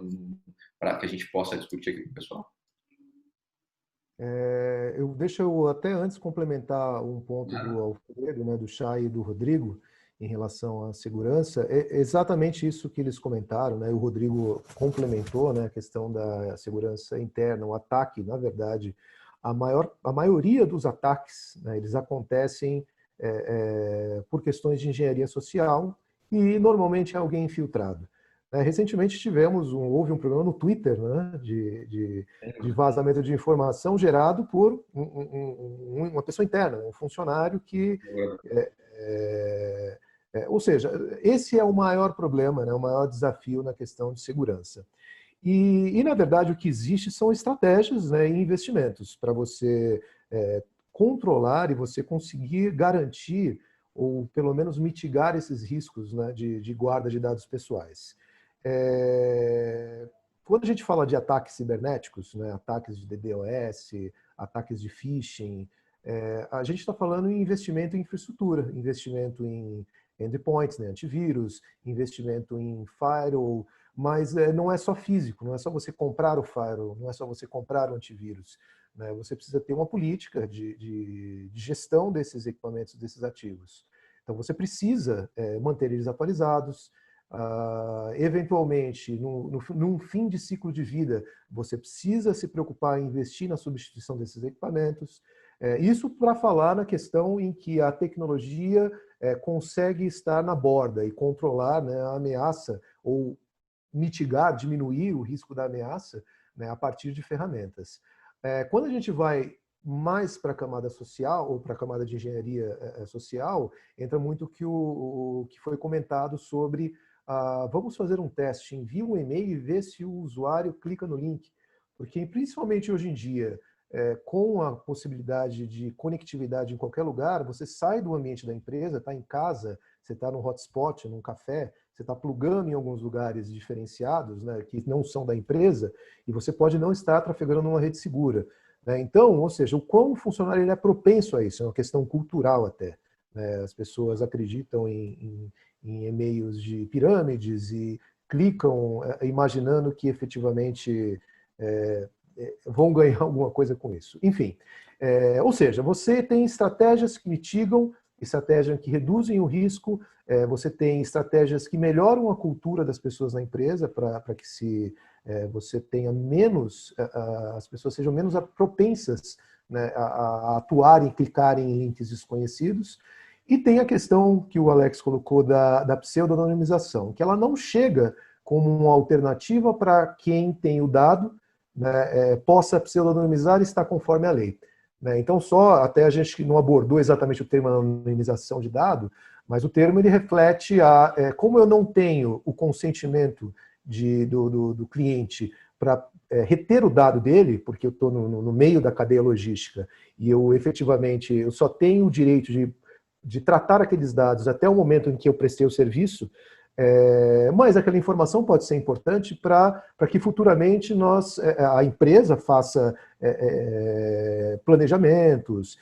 para que a gente possa discutir aqui com o pessoal? Deixa eu até antes complementar um ponto do Alfredo, né, do Chay e do Rodrigo, em relação à segurança. É exatamente isso que eles comentaram, né? O Rodrigo complementou, né, a questão da segurança interna, o ataque, na verdade, a maioria dos ataques, né, eles acontecem por questões de engenharia social e normalmente é alguém infiltrado. Recentemente houve um problema no Twitter, né, de vazamento de informação gerado por uma pessoa interna, um funcionário que... ou seja, esse é o maior problema, né, o maior desafio na questão de segurança. Na verdade, o que existe são estratégias, né, e investimentos para você controlar e você conseguir garantir ou pelo menos mitigar esses riscos, né, de guarda de dados pessoais. Quando a gente fala de ataques cibernéticos, né, ataques de DDoS, ataques de phishing, a gente está falando em investimento em infraestrutura, investimento em endpoints, né, antivírus, investimento em firewall, mas não é só físico, não é só você comprar o firewall, não é só você comprar o antivírus, né? Você precisa ter uma política de gestão desses equipamentos, desses ativos. Então você precisa manter eles atualizados. Eventualmente, num fim de ciclo de vida, você precisa se preocupar em investir na substituição desses equipamentos. Isso para falar na questão em que a tecnologia consegue estar na borda e controlar, né, a ameaça ou mitigar, diminuir o risco da ameaça, né, a partir de ferramentas. Quando a gente vai mais para a camada social ou para a camada de engenharia social, entra muito o que foi comentado sobre vamos fazer um teste, envia um e-mail e vê se o usuário clica no link. Porque, principalmente hoje em dia, com a possibilidade de conectividade em qualquer lugar, você sai do ambiente da empresa, está em casa, você está num hotspot, num café, você está plugando em alguns lugares diferenciados, né, que não são da empresa, e você pode não estar trafegando numa rede segura. Né? Então, ou seja, o quão o funcionário ele é propenso a isso, é uma questão cultural até. Né? As pessoas acreditam em e-mails de pirâmides e clicam imaginando que efetivamente vão ganhar alguma coisa com isso. Enfim, ou seja, você tem estratégias que mitigam, estratégias que reduzem o risco, você tem estratégias que melhoram a cultura das pessoas na empresa para que você tenha menos, as pessoas sejam menos propensas, né, a atuarem e clicarem em links desconhecidos. E tem a questão que o Alex colocou da pseudonimização, que ela não chega como uma alternativa para quem tem o dado, né, possa pseudonimizar e estar conforme a lei. Né? Então, até a gente não abordou exatamente o termo anonimização de dado, mas o termo ele reflete como eu não tenho o consentimento do cliente para reter o dado dele, porque eu estou no meio da cadeia logística e eu efetivamente eu só tenho o direito de tratar aqueles dados até o momento em que eu prestei o serviço, mas aquela informação pode ser importante para que futuramente a empresa faça planejamentos,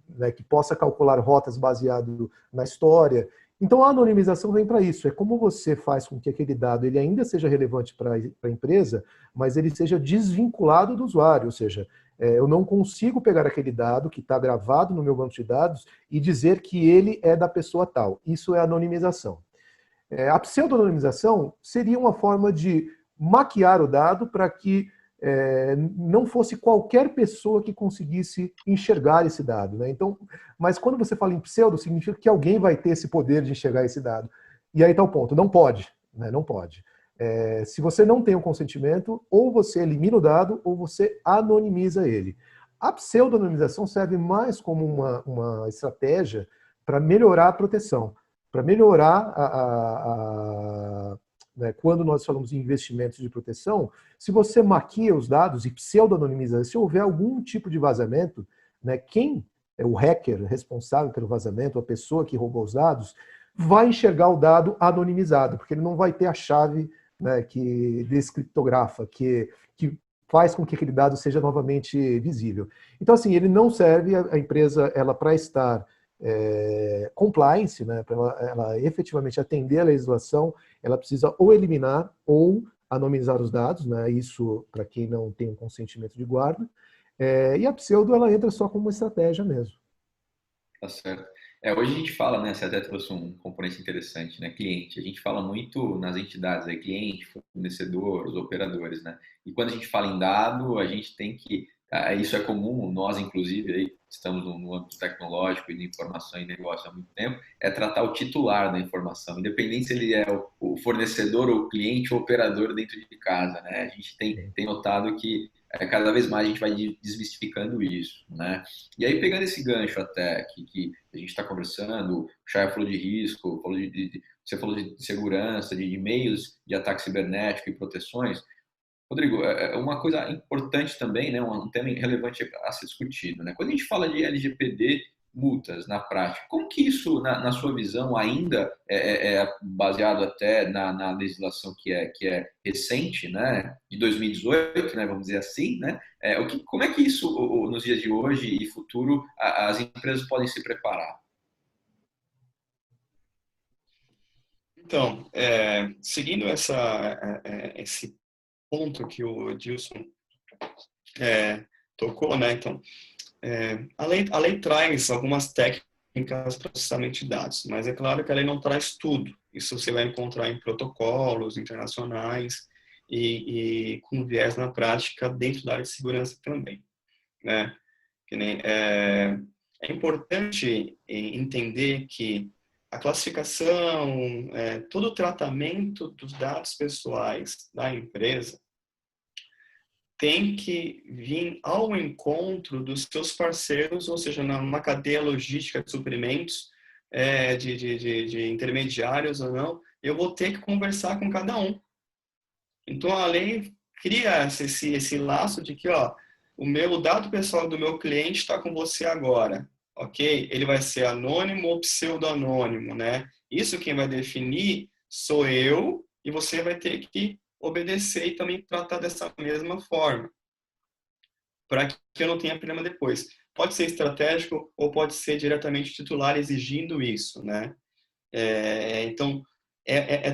né, que possa calcular rotas baseado na história. Então a anonimização vem para isso, é como você faz com que aquele dado ele ainda seja relevante para a empresa, mas ele seja desvinculado do usuário, ou seja, eu não consigo pegar aquele dado que está gravado no meu banco de dados e dizer que ele é da pessoa tal. Isso é anonimização. A pseudonimização seria uma forma de maquiar o dado para que não fosse qualquer pessoa que conseguisse enxergar esse dado. Né? Então, mas quando você fala em pseudo, significa que alguém vai ter esse poder de enxergar esse dado. E aí está o ponto, não pode. Né? Não pode. Se você não tem o consentimento, ou você elimina o dado, ou você anonimiza ele. A pseudonimização serve mais como uma estratégia para melhorar a proteção, para melhorar né, quando nós falamos em investimentos de proteção, se você maquia os dados e pseudonimiza, se houver algum tipo de vazamento, né, quem é o hacker responsável pelo vazamento, a pessoa que roubou os dados, vai enxergar o dado anonimizado, porque ele não vai ter a chave, né, que descriptografa, que faz com que aquele dado seja novamente visível. Então, assim, ele não serve a empresa para estar compliance, né, para ela efetivamente atender a legislação, ela precisa ou eliminar ou anonimizar os dados, né, isso para quem não tem um consentimento de guarda, e a pseudo ela entra só como uma estratégia mesmo. Tá certo. Hoje a gente fala, né, você até trouxe um componente interessante, né, cliente. A gente fala muito nas entidades, aí, cliente, fornecedor, os operadores, né? E quando a gente fala em dado, a gente tem que isso é comum, nós inclusive aí estamos no âmbito tecnológico e de informação e negócio há muito tempo, é tratar o titular da informação, independente se ele é o fornecedor, ou o cliente, ou o operador dentro de casa, né? A gente tem notado que cada vez mais a gente vai desmistificando isso, né? E aí, pegando esse gancho até que a gente está conversando, o Chay falou de risco, você falou de segurança, de meios de ataque cibernético e proteções. Rodrigo, uma coisa importante também, né, um tema relevante a ser discutido, né? Quando a gente fala de LGPD, multas na prática, como que isso, na sua visão, ainda é baseado até na legislação que é recente, né, de 2018, né, vamos dizer assim, né? Como é que isso, nos dias de hoje e futuro, as empresas podem se preparar? Então, seguindo esse ponto que o Edilson tocou, né? Então, a lei traz algumas técnicas para processamento de dados, mas é claro que a lei não traz tudo. Isso você vai encontrar em protocolos internacionais e com viés na prática dentro da área de segurança também, né? É importante entender que a classificação, todo o tratamento dos dados pessoais da empresa tem que vir ao encontro dos seus parceiros, ou seja, numa cadeia logística de suprimentos, de intermediários ou não, eu vou ter que conversar com cada um. Então, a lei cria esse laço de que, ó, o dado pessoal do meu cliente está com você agora, ok? Ele vai ser anônimo ou pseudonônimo, né? Isso quem vai definir sou eu, e você vai ter que obedecer e também tratar dessa mesma forma, para que eu não tenha problema depois. Pode ser estratégico ou pode ser diretamente titular exigindo isso, né? Então,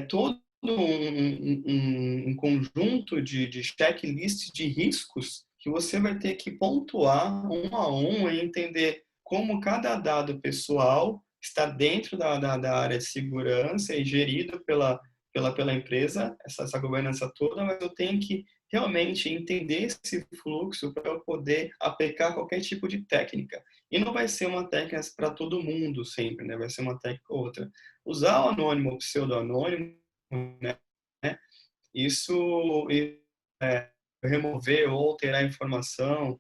todo um conjunto de checklists de riscos que você vai ter que pontuar um a um e entender como cada dado pessoal está dentro da área de segurança e gerido pela empresa, essa governança toda, mas eu tenho que realmente entender esse fluxo para eu poder aplicar qualquer tipo de técnica. E não vai ser uma técnica para todo mundo sempre, né? Vai ser uma técnica ou outra. Usar o anônimo ou pseudonônimo, né? Isso remover ou alterar a informação,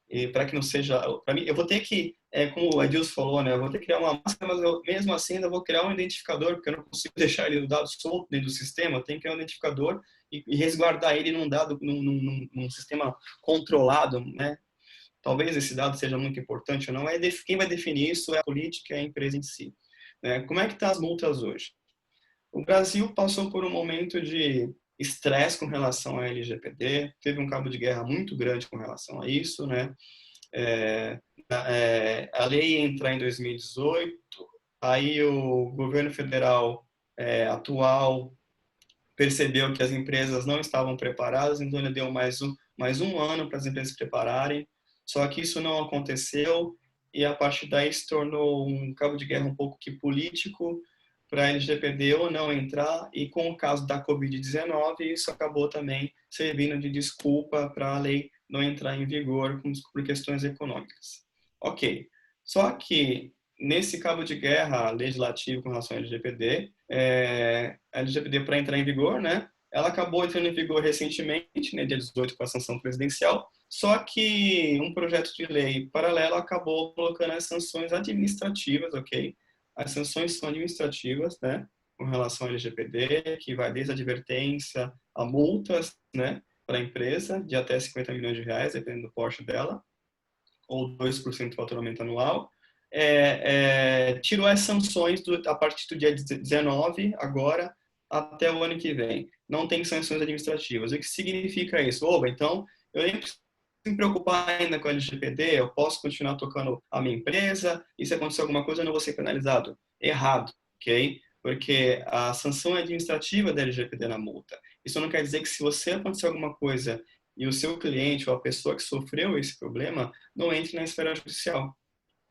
e para que não seja, para mim, eu vou ter que, como o Edilson falou, né, eu vou ter que criar uma máscara, mas eu, mesmo assim ainda vou criar um identificador, porque eu não consigo deixar ele o dado solto dentro do sistema, eu tenho que criar um identificador e resguardar ele num sistema controlado, né? Talvez esse dado seja muito importante ou não, quem vai definir isso é a política e a empresa em si. Né? Como é que estão as multas hoje? O Brasil passou por um momento de estresse com relação à LGPD, teve um cabo de guerra muito grande com relação a isso, né? A lei ia entrar em 2018, aí o governo federal atual percebeu que as empresas não estavam preparadas, então ele deu mais um ano para as empresas se prepararem, só que isso não aconteceu e a partir daí se tornou um cabo de guerra um pouco que político, para a LGPD ou não entrar, e com o caso da Covid-19, isso acabou também servindo de desculpa para a lei não entrar em vigor por questões econômicas. Ok, só que nesse cabo de guerra legislativo com relação à LGPD, a LGPD para entrar em vigor, né, ela acabou entrando em vigor recentemente, né, dia 18 com a sanção presidencial, só que um projeto de lei paralelo acabou colocando as sanções administrativas, ok? As sanções são administrativas, né, com relação ao LGPD, que vai desde a advertência a multas, né, para a empresa de até 50 milhões de reais, dependendo do porte dela, ou 2% do faturamento anual. Tirou as sanções a partir do dia 19, agora, até o ano que vem. Não tem sanções administrativas. O que significa isso? Então, eu nem preciso me preocupar ainda com a LGPD, eu posso continuar tocando a minha empresa, e se acontecer alguma coisa eu não vou ser penalizado. Errado, ok? Porque a sanção é administrativa da LGPD na multa. Isso não quer dizer que se você acontecer alguma coisa e o seu cliente ou a pessoa que sofreu esse problema não entre na esfera judicial.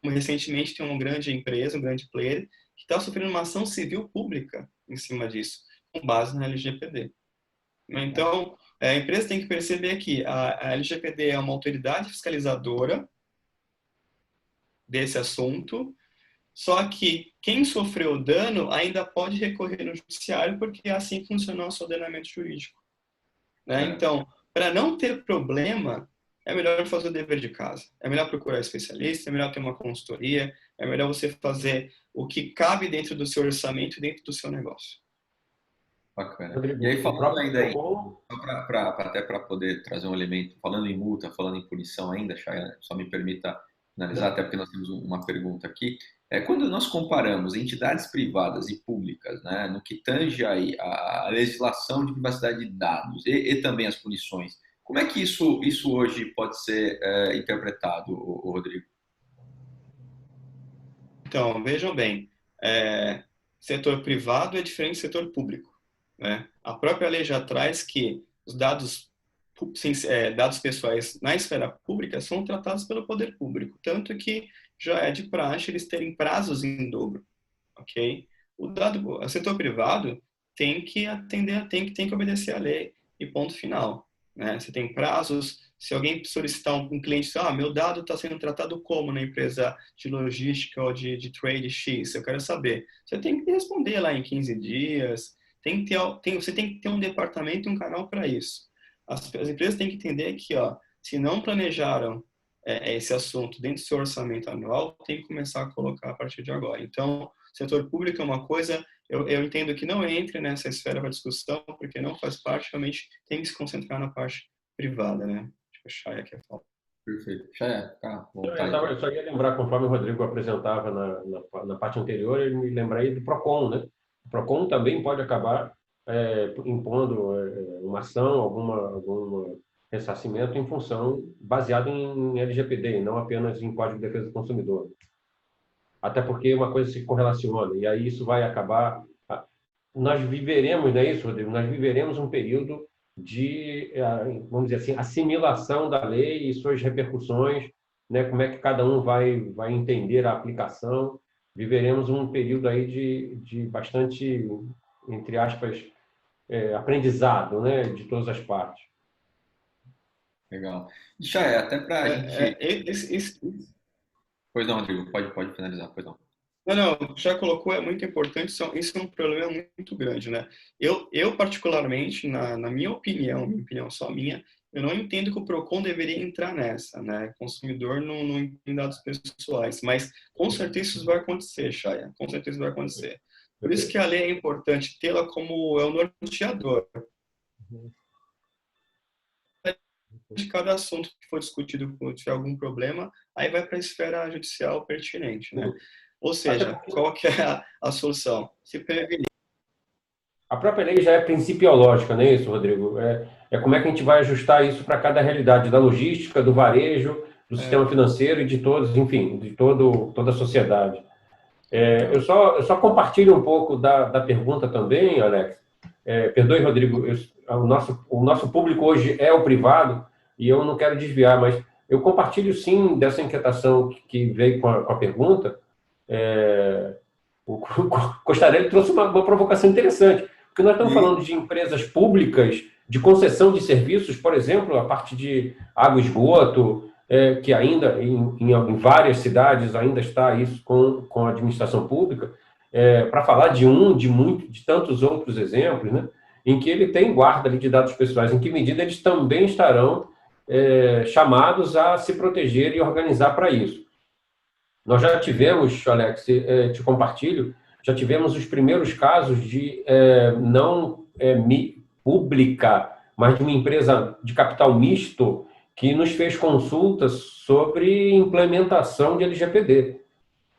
Como recentemente tem uma grande empresa, um grande player, que está sofrendo uma ação civil pública em cima disso, com base na LGPD. Então, a empresa tem que perceber que a LGPD é uma autoridade fiscalizadora desse assunto, só que quem sofreu o dano ainda pode recorrer no judiciário, porque é assim que funciona o nosso ordenamento jurídico, né? Então, para não ter problema, é melhor fazer o dever de casa. É melhor procurar especialista, é melhor ter uma consultoria, é melhor você fazer o que cabe dentro do seu orçamento e dentro do seu negócio. Bacana. Rodrigo, E aí, o falando próprio ainda aí, PROCON, até para poder trazer um elemento, falando em multa, falando em punição ainda, Chay, só me permita finalizar, até porque nós temos uma pergunta aqui. Quando nós comparamos entidades privadas e públicas, né, no que tange aí a legislação de privacidade de dados e também as punições, como é que isso hoje pode ser interpretado, Rodrigo? Então, vejam bem, setor privado é diferente do setor público, né? A própria lei já traz que os dados, dados pessoais na esfera pública são tratados pelo poder público, tanto que já é de praxe eles terem prazos em dobro, ok? O setor privado tem que atender, tem que obedecer à lei e ponto final, né? Você tem prazos. Se alguém solicitar um cliente, meu dado está sendo tratado como na empresa de logística ou de trade X, eu quero saber. Você tem que responder lá em 15 dias, você tem que ter um departamento e um canal para isso. As empresas têm que entender que, se não planejaram esse assunto dentro do seu orçamento anual, tem que começar a colocar a partir de agora. Então, setor público é uma coisa, eu entendo que não entre nessa esfera para discussão, porque não faz parte, realmente tem que se concentrar na parte privada, né? O Chay quer falar. Perfeito. Chay, tá, eu só ia lembrar, conforme o Rodrigo apresentava na parte anterior, ele me lembrei do PROCON, né? O PROCON também pode acabar impondo uma ação, algum ressarcimento em função, baseado em LGPD, e não apenas em Código de Defesa do Consumidor. Até porque uma coisa se correlaciona, e aí isso vai acabar... Nós viveremos, não é isso, Rodrigo? Nós viveremos um período de, vamos dizer assim, assimilação da lei e suas repercussões, né? Como é que cada um vai entender a aplicação. Viveremos um período aí de bastante, entre aspas, aprendizado, né? De todas as partes. Legal. Chay, até para a gente... Pois não, Rodrigo, pode finalizar, pois não. Não, já colocou, é muito importante, isso é um problema muito grande, né? Eu particularmente, na minha opinião só minha, eu não entendo que o PROCON deveria entrar nessa, né? Consumidor não tem dados pessoais, mas com certeza isso vai acontecer, Chaya, com certeza vai acontecer. Por isso que a lei é importante tê-la como o norteador. De cada assunto que for discutido, se tiver algum problema, aí vai para a esfera judicial pertinente, né? Ou seja, qual que é a solução? Se prevenir. A própria lei já é principiológica, não é isso, Rodrigo? Como é que a gente vai ajustar isso para cada realidade da logística, do varejo, do sistema financeiro e de todos, enfim, de toda a sociedade. Eu só compartilho um pouco da pergunta também, Alex. Perdoe, Rodrigo, o nosso público hoje é o privado e eu não quero desviar, mas eu compartilho sim dessa inquietação que veio com a pergunta. O Costarelli trouxe uma provocação interessante, porque nós estamos falando de empresas públicas de concessão de serviços, por exemplo, a parte de água e esgoto, que ainda em várias cidades ainda está isso com a administração pública, para falar de tantos outros exemplos, né, em que ele tem guarda ali de dados pessoais, em que medida eles também estarão chamados a se proteger e organizar para isso. Nós já tivemos, Alex, te compartilho, já tivemos os primeiros casos de não pública, mas de uma empresa de capital misto que nos fez consultas sobre implementação de LGPD.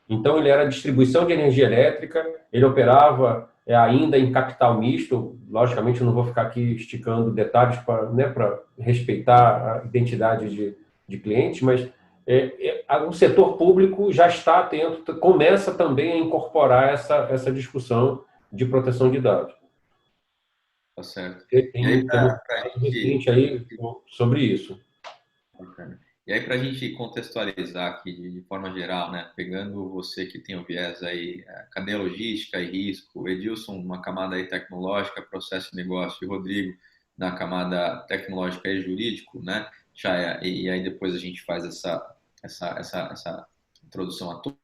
Então, ele era distribuição de energia elétrica, ele operava ainda em capital misto, logicamente eu não vou ficar aqui esticando detalhes para respeitar a identidade de clientes, mas o setor público já está atento, começa também a incorporar essa discussão de proteção de dados. Tá certo. Tem um recente aí sobre isso. Bacana. E aí, para a gente contextualizar aqui de forma geral, né, pegando você que tem o viés aí, cadeia logística e risco, Edilson, uma camada aí tecnológica, processo de negócio, e Rodrigo, na camada tecnológica e jurídico, né, Chaya, e aí depois a gente faz essa introdução a todos.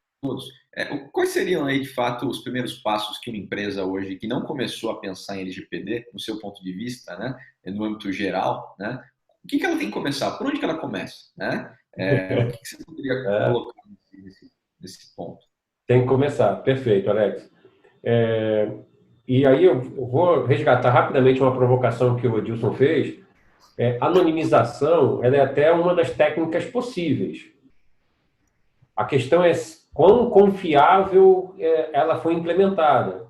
Quais seriam aí, de fato, os primeiros passos que uma empresa hoje que não começou a pensar em LGPD, no seu ponto de vista, né, no âmbito geral, né, o que ela tem que começar? Por onde que ela começa? Né? O que você poderia colocar nesse ponto? Tem que começar. Perfeito, Alex. E aí eu vou resgatar rapidamente uma provocação que o Edilson fez. Anonimização, ela é até uma das técnicas possíveis. A questão é quão confiável ela foi implementada.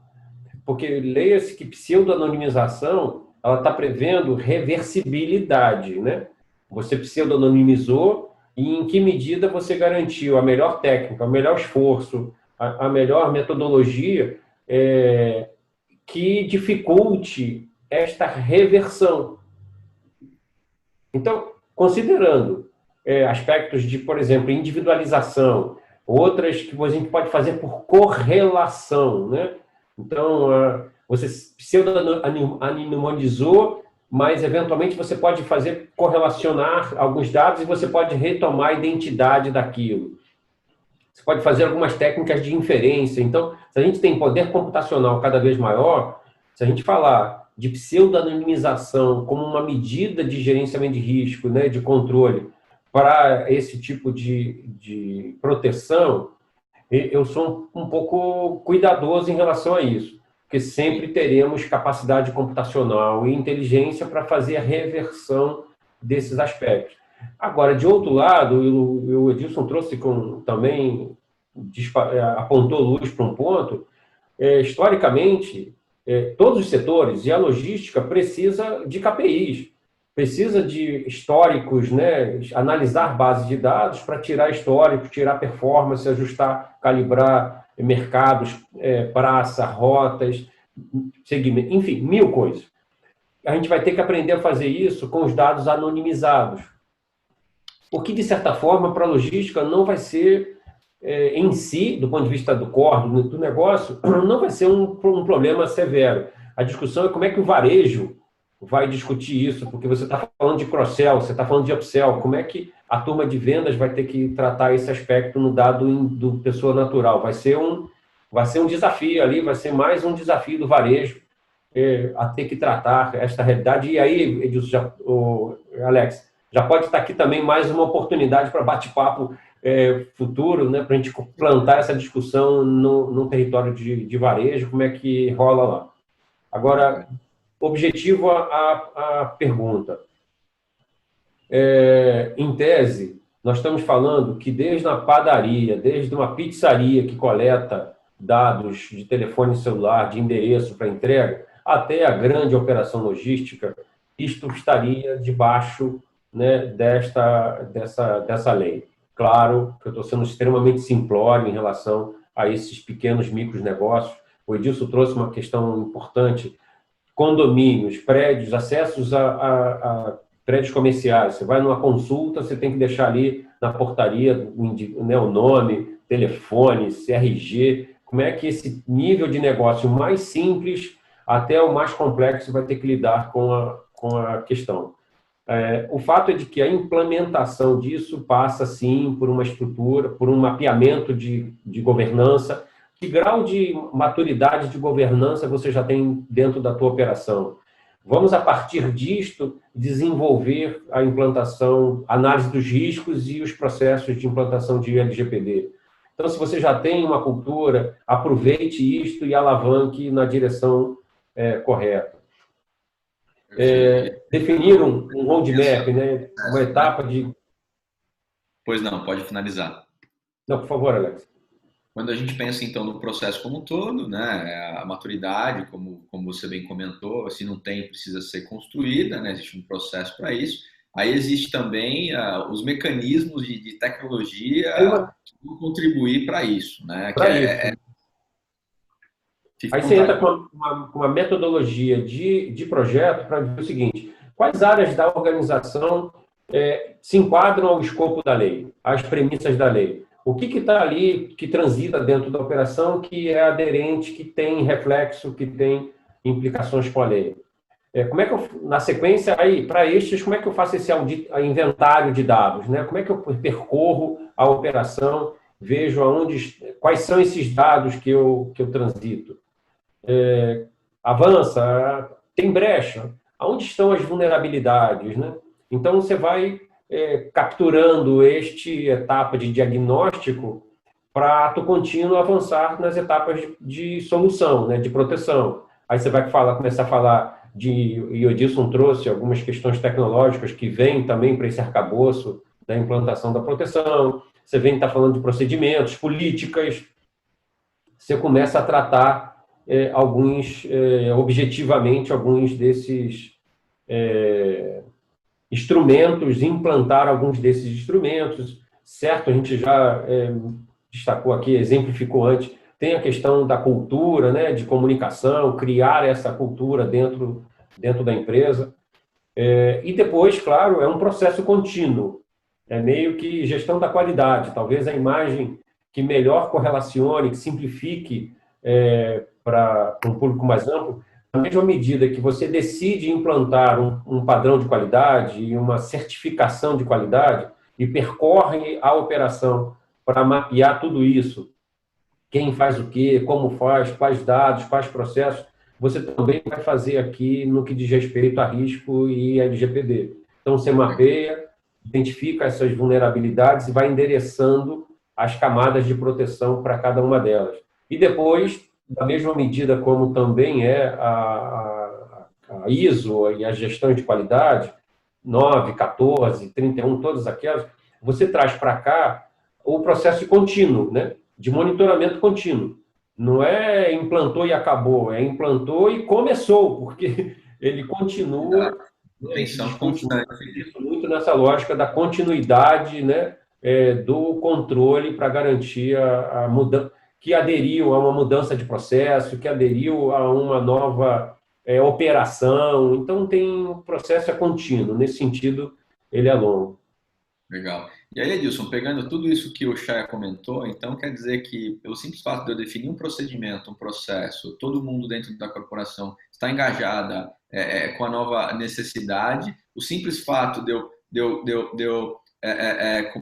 Porque leia-se que pseudo-anonimização ela está prevendo reversibilidade, né? Você pseudo-anonimizou e em que medida você garantiu a melhor técnica, o melhor esforço, a melhor metodologia que dificulte esta reversão. Então, considerando aspectos de, por exemplo, individualização, outras que a gente pode fazer por correlação, né? Então, você pseudo-anonimizou, mas, eventualmente, você pode correlacionar alguns dados e você pode retomar a identidade daquilo. Você pode fazer algumas técnicas de inferência. Então, se a gente tem poder computacional cada vez maior, se a gente falar de pseudo-anonimização como uma medida de gerenciamento de risco, né, de controle, para esse tipo de proteção, eu sou um pouco cuidadoso em relação a isso, porque sempre teremos capacidade computacional e inteligência para fazer a reversão desses aspectos. Agora, de outro lado, o Edilson trouxe também, apontou luz para um ponto, historicamente, todos os setores, e a logística precisa de KPIs, precisa de históricos, né? Analisar bases de dados para tirar histórico, tirar performance, ajustar, calibrar mercados, praça, rotas, segmento, enfim, 1000 coisas. A gente vai ter que aprender a fazer isso com os dados anonimizados. O que, de certa forma, para a logística não vai ser, em si, do ponto de vista do core, do negócio, não vai ser um problema severo. A discussão é como é que o varejo vai discutir isso, porque você está falando de cross-sell, você está falando de upsell, como é que a turma de vendas vai ter que tratar esse aspecto no dado do pessoa natural? Vai ser um desafio ali, vai ser mais um desafio do varejo a ter que tratar esta realidade. E aí, Edilson, Alex, já pode estar aqui também mais uma oportunidade para bate-papo futuro, né, para a gente plantar essa discussão no território de varejo, como é que rola lá. Agora, objetivo a pergunta. Em tese, nós estamos falando que desde uma padaria, desde uma pizzaria que coleta dados de telefone celular, de endereço para entrega, até a grande operação logística, isto estaria debaixo, né, dessa lei. Claro que eu estou sendo extremamente simplório em relação a esses pequenos micronegócios. O Edilson trouxe uma questão importante: condomínios, prédios, acessos a prédios comerciais. Você vai numa consulta, você tem que deixar ali na portaria, né, o nome, telefone, CRG. Como é que esse nível de negócio mais simples até o mais complexo vai ter que lidar com a questão? O fato é de que a implementação disso passa, sim, por uma estrutura, por um mapeamento de governança. Que grau de maturidade de governança você já tem dentro da tua operação? Vamos, a partir disto, desenvolver a implantação, análise dos riscos e os processos de implantação de LGPD. Então, se você já tem uma cultura, aproveite isto e alavanque na direção correta. Definir um roadmap, né? Uma etapa de... Pois não, pode finalizar. Não, por favor, Alex. Quando a gente pensa, então, no processo como um todo, né, a maturidade, como você bem comentou, se não tem, precisa ser construída, né, existe um processo para isso. Aí existe também os mecanismos de tecnologia que vão contribuir para isso. Né, Aí você entra com uma metodologia de projeto para ver o seguinte: quais áreas da organização se enquadram ao escopo da lei, às premissas da lei? O que está ali, que transita dentro da operação, que é aderente, que tem reflexo, que tem implicações com a lei? como é que eu, na sequência, aí, para estes, como é que eu faço esse inventário de dados, né? Como é que eu percorro a operação, vejo quais são esses dados que eu transito? Avança, tem brecha, aonde estão as vulnerabilidades, né? Então, você vai capturando esta etapa de diagnóstico para ato contínuo avançar nas etapas de solução, né, de proteção. Aí você vai começar a falar e o Edilson trouxe algumas questões tecnológicas que vêm também para esse arcabouço da implantação da proteção, você vem estar falando de procedimentos, políticas, você começa a tratar objetivamente, alguns desses instrumentos, implantar alguns desses instrumentos, certo? A gente já destacou aqui, exemplificou antes, tem a questão da cultura, né, de comunicação, criar essa cultura dentro da empresa. E depois, claro, é um processo contínuo, é meio que gestão da qualidade, talvez a imagem que melhor correlacione, que simplifique para um público mais amplo, na mesma medida que você decide implantar um padrão de qualidade e uma certificação de qualidade e percorre a operação para mapear tudo isso, quem faz o quê, como faz, quais dados, quais processos, você também vai fazer aqui no que diz respeito a risco e LGPD. Então, você mapeia, identifica essas vulnerabilidades e vai endereçando as camadas de proteção para cada uma delas. E depois, da mesma medida como também a ISO e a gestão de qualidade, 9, 14, 31, todas aquelas, você traz para cá o processo contínuo, né? De monitoramento contínuo. Não é implantou e acabou, é implantou e começou, porque ele continua, Atenção constante. muito nessa lógica da continuidade, né, do controle para garantir a mudança, que aderiu a uma mudança de processo, que aderiu a uma nova operação. Então, tem um processo contínuo. Nesse sentido, ele é longo. Legal. E aí, Edilson, pegando tudo isso que o Chaya comentou, então quer dizer que, pelo simples fato de eu definir um procedimento, um processo, todo mundo dentro da corporação está engajada com a nova necessidade, o simples fato de eu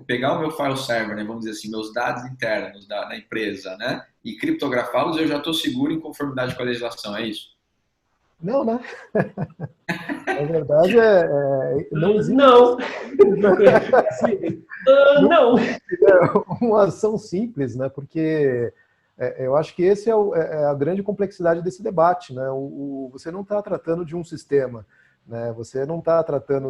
pegar o meu file server, né, vamos dizer assim, meus dados internos da empresa, né, e criptografá-los, eu já estou seguro em conformidade com a legislação, é isso? Não, né? Na verdade, não existe. Não. Não. Uma ação simples, né? Porque eu acho que esse é a grande complexidade desse debate, né? Você não está tratando de um sistema, né? Você não está tratando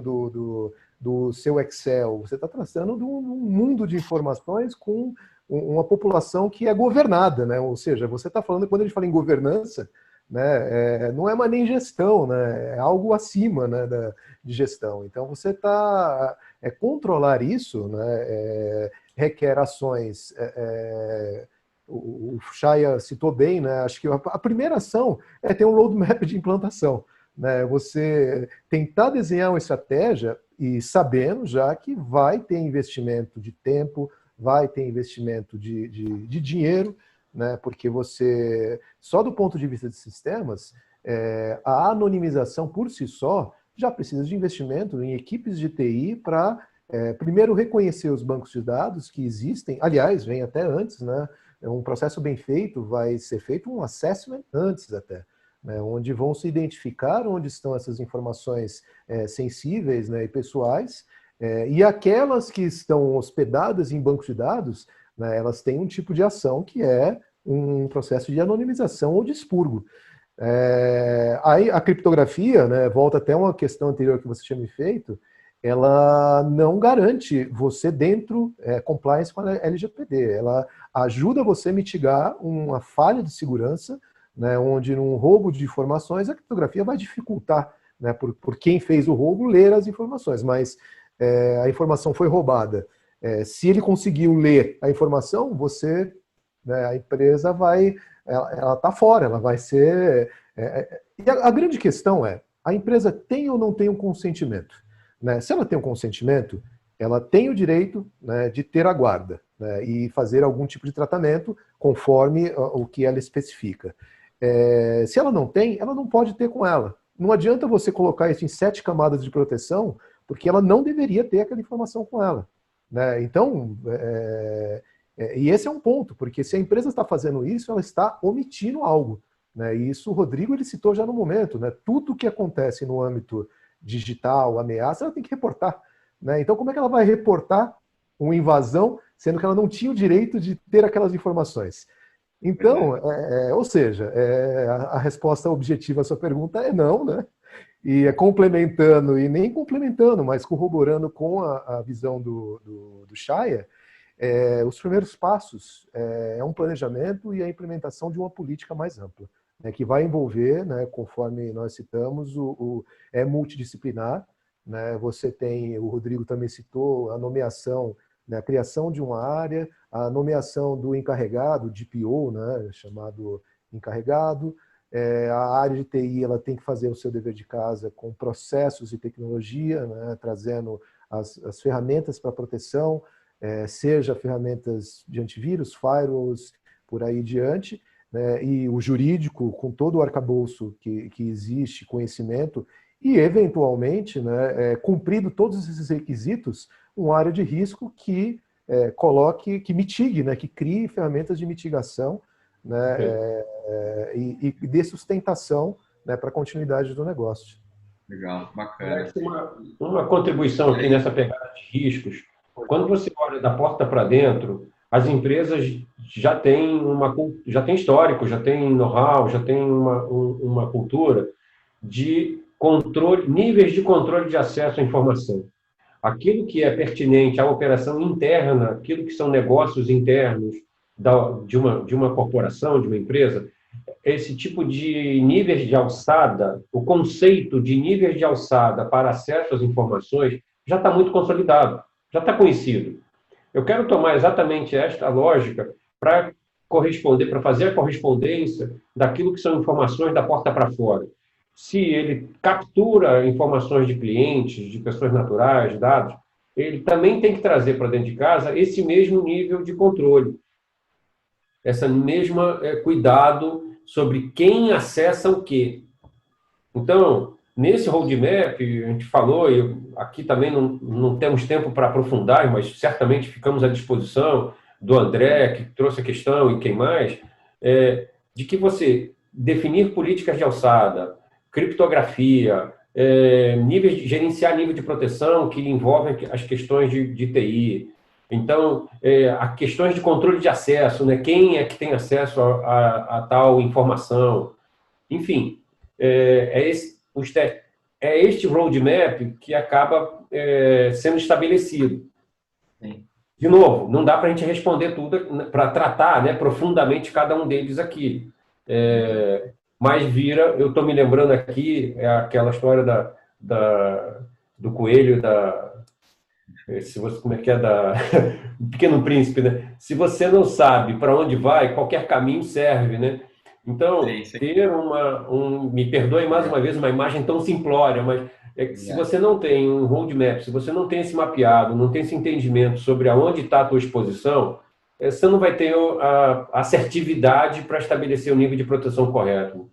do seu Excel, você está tratando de um mundo de informações com uma população que é governada, né? Ou seja, você está falando, quando a gente fala em governança, né, não é mais nem gestão, né, é algo acima, né, de gestão. Então, você está... controlar isso, né, requer ações... o Chaya citou bem, né, acho que a primeira ação é ter um roadmap de implantação. Né, você tentar desenhar uma estratégia e sabendo já que vai ter investimento de tempo, vai ter investimento de dinheiro, né, porque você, só do ponto de vista de sistemas, a anonimização por si só já precisa de investimento em equipes de TI para, primeiro, reconhecer os bancos de dados que existem, aliás, vem até antes, né, um processo bem feito, vai ser feito um assessment antes até, né, onde vão se identificar onde estão essas informações sensíveis, né, e pessoais, e aquelas que estão hospedadas em bancos de dados, né, elas têm um tipo de ação que é um processo de anonimização ou de expurgo. Aí a criptografia, né, volta até uma questão anterior que você tinha me feito, ela não garante você dentro compliance com a LGPD. Ela ajuda você a mitigar uma falha de segurança, né, onde num roubo de informações a criptografia vai dificultar, né, por quem fez o roubo ler as informações, mas a informação foi roubada. Se ele conseguiu ler a informação, você, né, a empresa ela está fora, ela vai ser... E a grande questão é, a empresa tem ou não tem um consentimento? Né? Se ela tem um consentimento, ela tem o direito, né, de ter a guarda, né, e fazer algum tipo de tratamento conforme o que ela especifica. Se ela não tem, ela não pode ter com ela. não adianta você colocar isso em 7 camadas de proteção, porque ela não deveria ter aquela informação com ela, né? Então, e esse é um ponto, porque se a empresa está fazendo isso, ela está omitindo algo, né? E isso o Rodrigo ele citou já no momento, né? Tudo que acontece no âmbito digital, ameaça, ela tem que reportar, né? Então, como é que ela vai reportar uma invasão, sendo que ela não tinha o direito de ter aquelas informações? Então, ou seja, a resposta objetiva à sua pergunta é não, né? E é complementando, e nem complementando, mas corroborando com a visão do Shaya, os primeiros passos é um planejamento e a implementação de uma política mais ampla, né, que vai envolver, né, conforme nós citamos, é multidisciplinar, né, você tem, o Rodrigo também citou, a nomeação, né, a criação de uma área, a nomeação do encarregado, DPO, né, chamado encarregado, a área de TI ela tem que fazer o seu dever de casa com processos e tecnologia, né, trazendo as ferramentas para proteção, seja ferramentas de antivírus, firewalls, por aí diante, né, e o jurídico, com todo o arcabouço que existe, conhecimento, e, eventualmente, né, cumprido todos esses requisitos, uma área de risco que coloque, que mitigue, né, que crie ferramentas de mitigação, né, e dê sustentação, né, para a continuidade do negócio. Legal, Eu bacana. acho que uma contribuição aqui nessa pegada de riscos, quando você olha da porta para dentro, as empresas já têm histórico, já têm know-how, já têm uma cultura de controle, níveis de controle de acesso à informação. Aquilo que é pertinente à operação interna, aquilo que são negócios internos de uma corporação, de uma empresa, esse tipo de níveis de alçada, o conceito de níveis de alçada para acesso às informações já está muito consolidado, já está conhecido. Eu quero tomar exatamente esta lógica para corresponder, para fazer a correspondência daquilo que são informações da porta para fora. Se ele captura informações de clientes, de pessoas naturais, dados, ele também tem que trazer para dentro de casa esse mesmo nível de controle, essa mesma cuidado sobre quem acessa o quê. Então, nesse roadmap, a gente falou, e aqui também não temos tempo para aprofundar, mas certamente ficamos à disposição do André, que trouxe a questão, e quem mais, de que você definir políticas de alçada, criptografia, gerenciar nível de proteção que envolvem as questões de TI. Então, as questões de controle de acesso, né? Quem é que tem acesso a tal informação? Enfim, este roadmap que acaba sendo estabelecido. Sim. De novo, não dá para a gente responder tudo, para tratar, né, profundamente cada um deles aqui. Mas eu estou me lembrando aqui, aquela história do coelho, como é que é, do Pequeno Príncipe, né? Se você não sabe para onde vai, qualquer caminho serve, né? Então, Sim. ter me perdoe mais uma vez, uma imagem tão simplória, mas se você não tem um roadmap, se você não tem esse mapeado, não tem esse entendimento sobre aonde está a tua exposição, você não vai ter a assertividade para estabelecer o nível de proteção correto.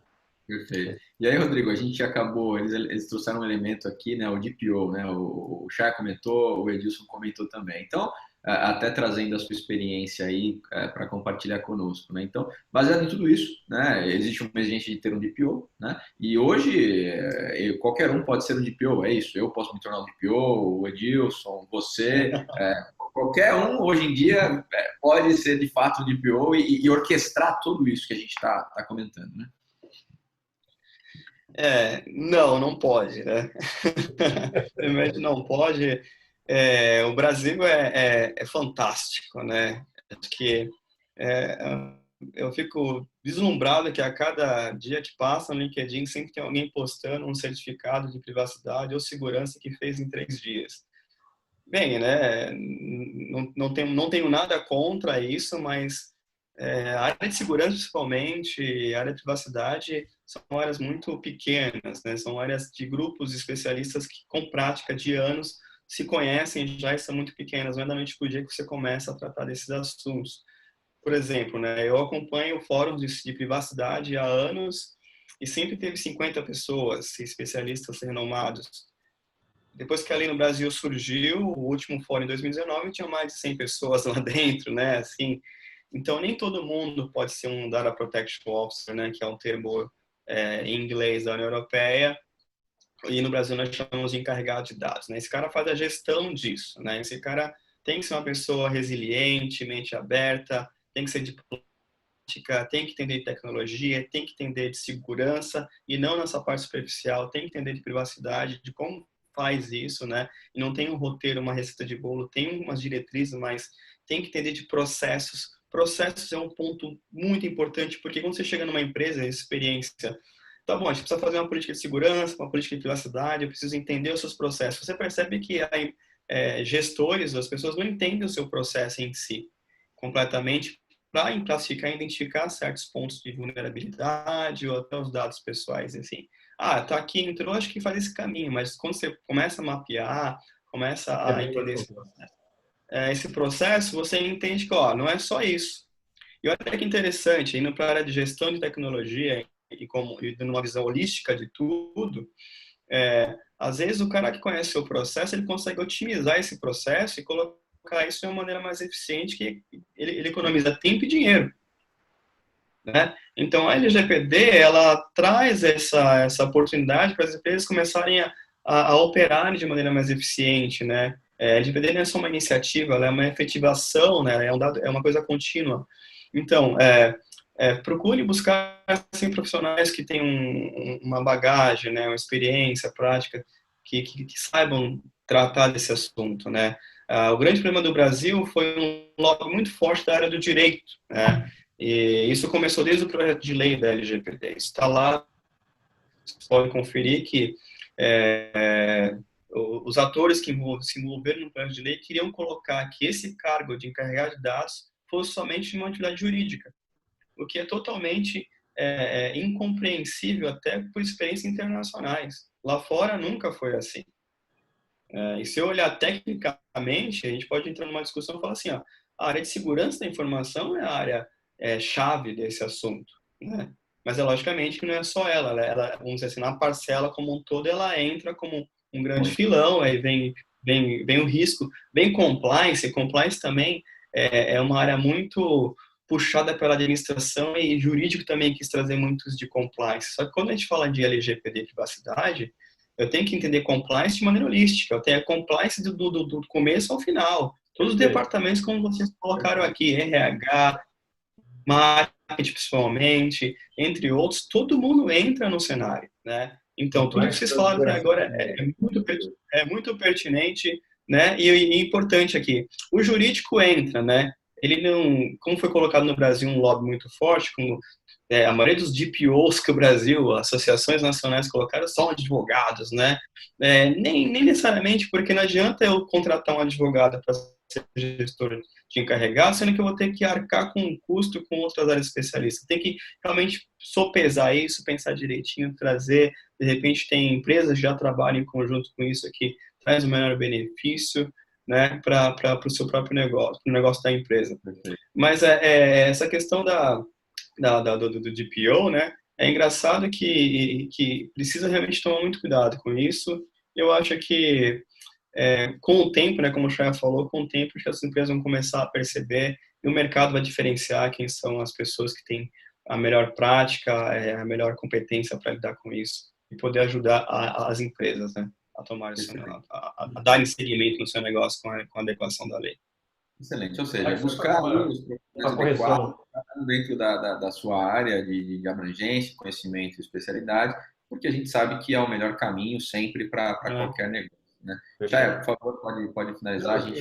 Perfeito. E aí, Rodrigo, a gente acabou, eles trouxeram um elemento aqui, né, o DPO, né, o Chay comentou, o Edilson comentou também. Então, até trazendo a sua experiência aí para compartilhar conosco, né? Então, baseado em tudo isso, né, existe uma exigência de ter um DPO, né? E hoje qualquer um pode ser um DPO, é isso. Eu posso me tornar um DPO, o Edilson, você, qualquer um hoje em dia pode ser de fato um DPO e orquestrar tudo isso que a gente está comentando, né? Não pode, né? Realmente não pode. O Brasil é fantástico, né? Acho que eu fico deslumbrado que a cada dia que passa no LinkedIn sempre tem alguém postando um certificado de privacidade ou segurança que fez em 3 dias. Bem, né? Não tenho nada contra isso, mas a área de segurança, principalmente, a área de privacidade, são áreas muito pequenas, né? São áreas de grupos especialistas que, com prática de anos, se conhecem já e são muito pequenas. Não é da noite para o dia que você começa a tratar desses assuntos. Por exemplo, né? Eu acompanho fóruns de privacidade há anos e sempre teve 50 pessoas, especialistas renomados. Depois que a lei no Brasil surgiu, o último fórum em 2019 tinha mais de 100 pessoas lá dentro, né? Assim, então nem todo mundo pode ser um Data Protection Officer, né? Que é um termo em inglês da União Europeia, e no Brasil nós chamamos de encarregado de dados, né? Esse cara faz a gestão disso, né? Esse cara tem que ser uma pessoa resiliente, mente aberta, tem que ser diplômatica, tem que entender de tecnologia, tem que entender de segurança e não nessa parte superficial, tem que entender de privacidade, de como faz isso, né? E não tem um roteiro, uma receita de bolo, tem umas diretrizes, mas tem que entender de processos. Processos é um ponto muito importante, porque quando você chega numa empresa, experiência, tá bom, a gente precisa fazer uma política de segurança, uma política de privacidade, eu preciso entender os seus processos. Você percebe que gestores, as pessoas não entendem o seu processo em si completamente para classificar e identificar certos pontos de vulnerabilidade ou até os dados pessoais, assim. Ah, tá aqui, entrou, acho que faz esse caminho, mas quando você começa a mapear, começa a entender esse processo, você entende que, ó, não é só isso. E olha que interessante, indo para a área de gestão de tecnologia e dando uma visão holística de tudo, às vezes o cara que conhece o processo, ele consegue otimizar esse processo e colocar isso de uma maneira mais eficiente, que ele economiza tempo e dinheiro, né? Então a LGPD, ela traz essa oportunidade para as empresas começarem a operar de maneira mais eficiente, né? A LGPD não é só uma iniciativa, ela é uma efetivação, né? É uma coisa contínua. Então, procure buscar assim, profissionais que tenham uma bagagem, né, uma experiência, prática, que saibam tratar desse assunto, né? O grande problema do Brasil foi um lobby muito forte da área do direito, né? E isso começou desde o projeto de lei da LGPD. Está lá, vocês podem conferir que os atores que se envolveram no projeto de lei queriam colocar que esse cargo de encarregado de dados fosse somente uma atividade jurídica, o que é totalmente incompreensível até por experiências internacionais. Lá fora nunca foi assim. E se eu olhar tecnicamente, a gente pode entrar numa discussão e falar assim, ó, a área de segurança da informação é a área chave desse assunto, né? Mas logicamente que não é só ela, vamos dizer assim, na parcela como um todo, ela entra como um grande filão, aí vem o risco, vem compliance também é uma área muito puxada pela administração e jurídico também quis trazer muitos de compliance. Só que quando a gente fala de LGPD privacidade, eu tenho que entender compliance de maneira holística. Eu tenho a compliance do começo ao final. Todos os departamentos, como vocês colocaram aqui, RH, marketing principalmente, entre outros, todo mundo entra no cenário, né? Então, tudo que vocês falaram até agora é muito pertinente, né? E importante aqui. O jurídico entra, né? Ele não, como foi colocado no Brasil um lobby muito forte, como a maioria dos DPOs que o Brasil, associações nacionais colocaram, são advogados, né? Nem necessariamente, porque não adianta eu contratar um advogado para ser gestor de encarregado, sendo que eu vou ter que arcar com um custo com outras áreas especialistas. Tem que realmente sopesar isso, pensar direitinho, trazer, de repente tem empresas que já trabalham em conjunto com isso aqui, traz o melhor benefício, né, para o seu próprio negócio, para o negócio da empresa. Mas essa questão do DPO, né, é engraçado que precisa realmente tomar muito cuidado com isso. Eu acho que com o tempo, né, como o Chaya falou, com o tempo que as empresas vão começar a perceber e o mercado vai diferenciar quem são as pessoas que têm a melhor prática, a melhor competência para lidar com isso e poder ajudar as empresas, né, a tomar a dar seguimento no seu negócio com a adequação da lei. Excelente, ou seja, buscar os profissionais adequados dentro da sua área de abrangência, conhecimento e especialidade, porque a gente sabe que é o melhor caminho sempre para qualquer negócio. Né? Chay, por favor, pode finalizar. A gente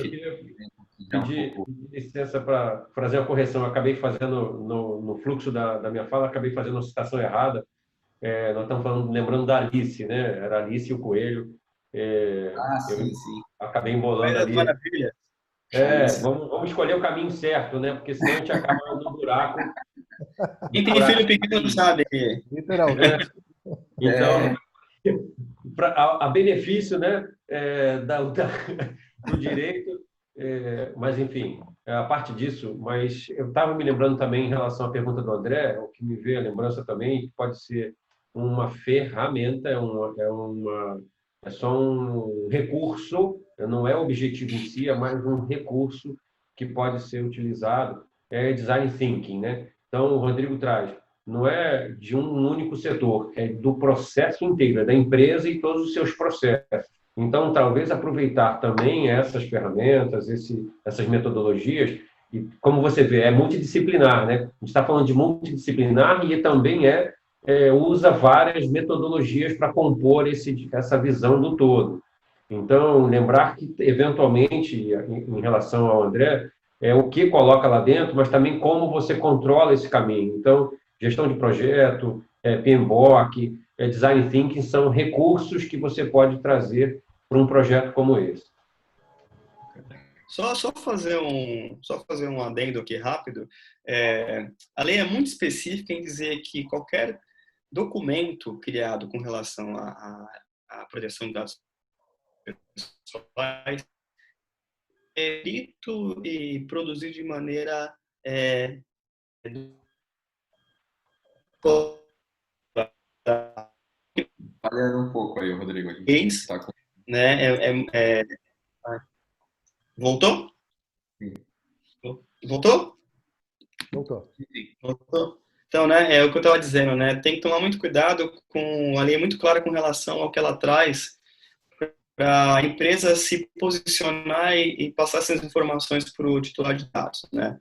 pedir licença para fazer a correção. Eu acabei fazendo, no fluxo da minha fala, acabei fazendo uma citação errada. Nós estamos lembrando da Alice, né? Era Alice e o Coelho. Sim. Acabei embolando ali. Maravilha. Vamos escolher o caminho certo, né? Porque senão a gente acaba no buraco. Quem tem filho pequeno sabe. Literalmente. Então, a benefício, né, do direito, mas enfim, a parte disso, mas eu estava me lembrando também em relação à pergunta do André, o que me veio a lembrança também, que pode ser uma ferramenta, é só um recurso, não é o objetivo em si, é mais um recurso que pode ser utilizado, é design thinking, né? Então, o Rodrigo traz, não é de um único setor, é do processo inteiro, é da empresa e todos os seus processos. Então, talvez aproveitar também essas ferramentas, essas metodologias, e como você vê, é multidisciplinar, né? A gente está falando de multidisciplinar e também usa várias metodologias para compor essa visão do todo. Então, lembrar que, eventualmente, em relação ao André, é o que coloca lá dentro, mas também como você controla esse caminho. Então, gestão de projeto, PMBOK, Design Thinking são recursos que você pode trazer para um projeto como esse. Só fazer um adendo aqui rápido. A lei é muito específica em dizer que qualquer documento criado com relação à proteção de dados pessoais é escrito e produzido de maneira Falhando um pouco aí, Rodrigo. A gente tá com... né? Voltou? Sim. Voltou? Voltou. Voltou. Então, né, é o que eu estava dizendo, né? Tem que tomar muito cuidado com a lei é muito clara com relação ao que ela traz para a empresa se posicionar e passar essas informações para o titular de dados, né?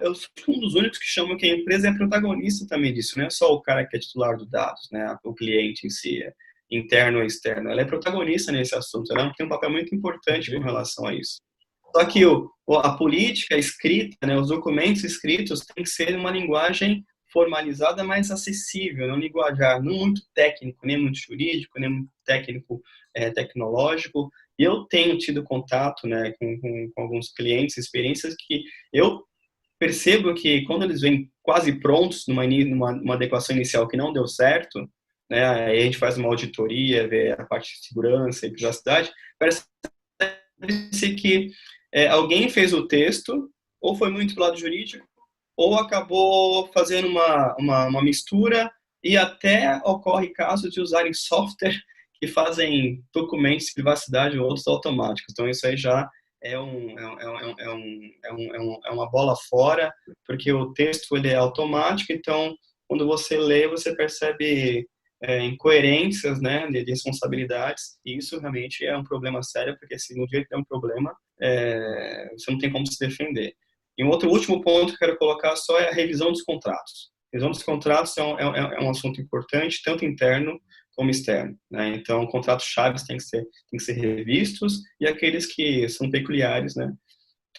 Eu sou um dos únicos que chamam que a empresa é protagonista também disso, não é só o cara que é titular dos dados, né? O cliente em si, interno ou externo. Ela é protagonista nesse assunto, ela tem um papel muito importante com relação a isso. Só que a política escrita, né, os documentos escritos têm que ser uma linguagem formalizada, mais acessível, não linguajar não muito técnico, nem muito jurídico, nem muito técnico, tecnológico. E eu tenho tido contato, né, com alguns clientes, experiências que eu percebo que quando eles vêm quase prontos numa adequação inicial que não deu certo, né, aí a gente faz uma auditoria, vê a parte de segurança e privacidade, parece que alguém fez o texto, ou foi muito do lado jurídico, ou acabou fazendo uma mistura, e até ocorre casos de usarem software que fazem documentos de privacidade ou outros automáticos. Então, isso aí já é uma bola fora, porque o texto ele é automático, então, quando você lê, você percebe incoerências, né, de responsabilidades, e isso realmente é um problema sério, porque se no dia que tem um problema, você não tem como se defender. E um outro último ponto que eu quero colocar só é a revisão dos contratos. A revisão dos contratos é um assunto importante, tanto interno como externo, né? Então, contratos chaves têm que ser revistos, e aqueles que são peculiares, né,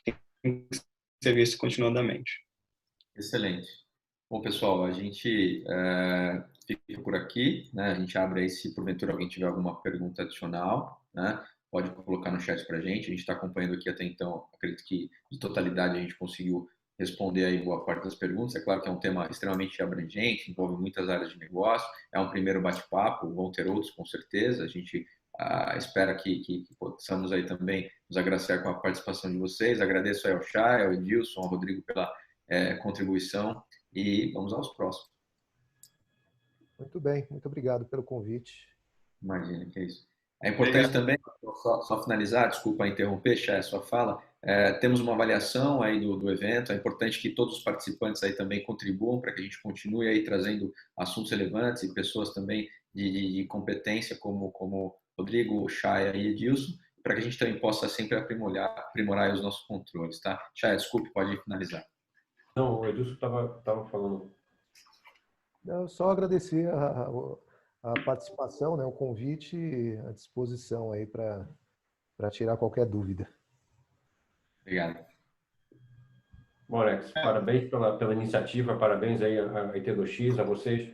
têm que ser vistos continuadamente. Excelente. Bom, pessoal, a gente fica por aqui, né? A gente abre aí, se porventura alguém tiver alguma pergunta adicional, né? Pode colocar no chat para a gente está acompanhando aqui até então, acredito que de totalidade a gente conseguiu responder aí boa parte das perguntas. É claro que é um tema extremamente abrangente, envolve muitas áreas de negócio, é um primeiro bate-papo, vão ter outros com certeza, a gente espera que possamos aí também nos agraciar com a participação de vocês. Agradeço aí ao Chay, ao Edilson, ao Rodrigo pela contribuição e vamos aos próximos. Muito bem, muito obrigado pelo convite. Imagina, que é isso. É importante também, só finalizar, desculpa interromper, Chay, a sua fala, temos uma avaliação aí do evento, é importante que todos os participantes aí também contribuam para que a gente continue aí trazendo assuntos relevantes e pessoas também de competência como Rodrigo, Chay e Edilson, para que a gente também possa sempre aprimorar os nossos controles, tá? Chay, desculpe, pode finalizar. Não, o Edilson estava falando. Eu só agradecer a participação, né, o convite, à disposição aí para tirar qualquer dúvida. Obrigado. Morex, parabéns pela iniciativa, parabéns aí à IT2X, a vocês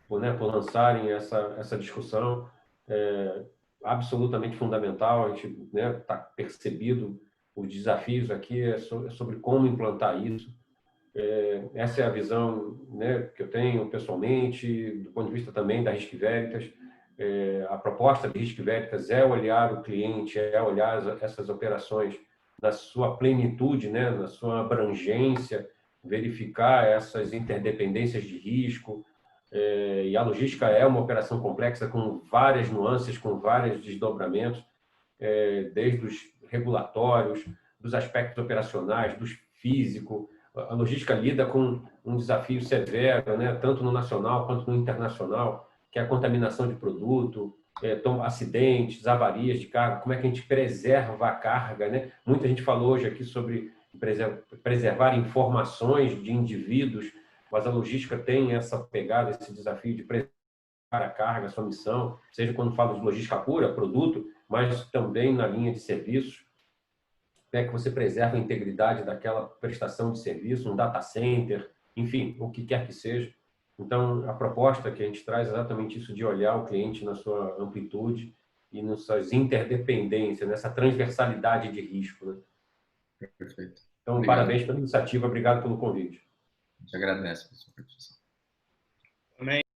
por lançarem essa discussão absolutamente fundamental. A gente está percebido os desafios aqui, é sobre como implantar isso. Essa é a visão, né, que eu tenho pessoalmente, do ponto de vista também da Risk Veritas. A proposta de Risk Veritas é olhar o cliente, é olhar essas operações na sua plenitude, né, na sua abrangência, verificar essas interdependências de risco, E a logística é uma operação complexa com várias nuances, com vários desdobramentos, desde os regulatórios, dos aspectos operacionais, dos físicos. A logística lida com um desafio severo, né, tanto no nacional quanto no internacional, que é a contaminação de produto, acidentes, avarias de carga, como é que a gente preserva a carga, né? Muita gente falou hoje aqui sobre preservar informações de indivíduos, mas a logística tem essa pegada, esse desafio de preservar a carga, a sua missão, seja quando fala de logística pura, produto, mas também na linha de serviços, né, que você preserva a integridade daquela prestação de serviço, um data center, enfim, o que quer que seja. Então, a proposta que a gente traz é exatamente isso, de olhar o cliente na sua amplitude e nas suas interdependências, nessa transversalidade de risco, né? Perfeito. Então, Obrigado. parabéns pela iniciativa, obrigado pelo convite. A gente agradece a sua participação.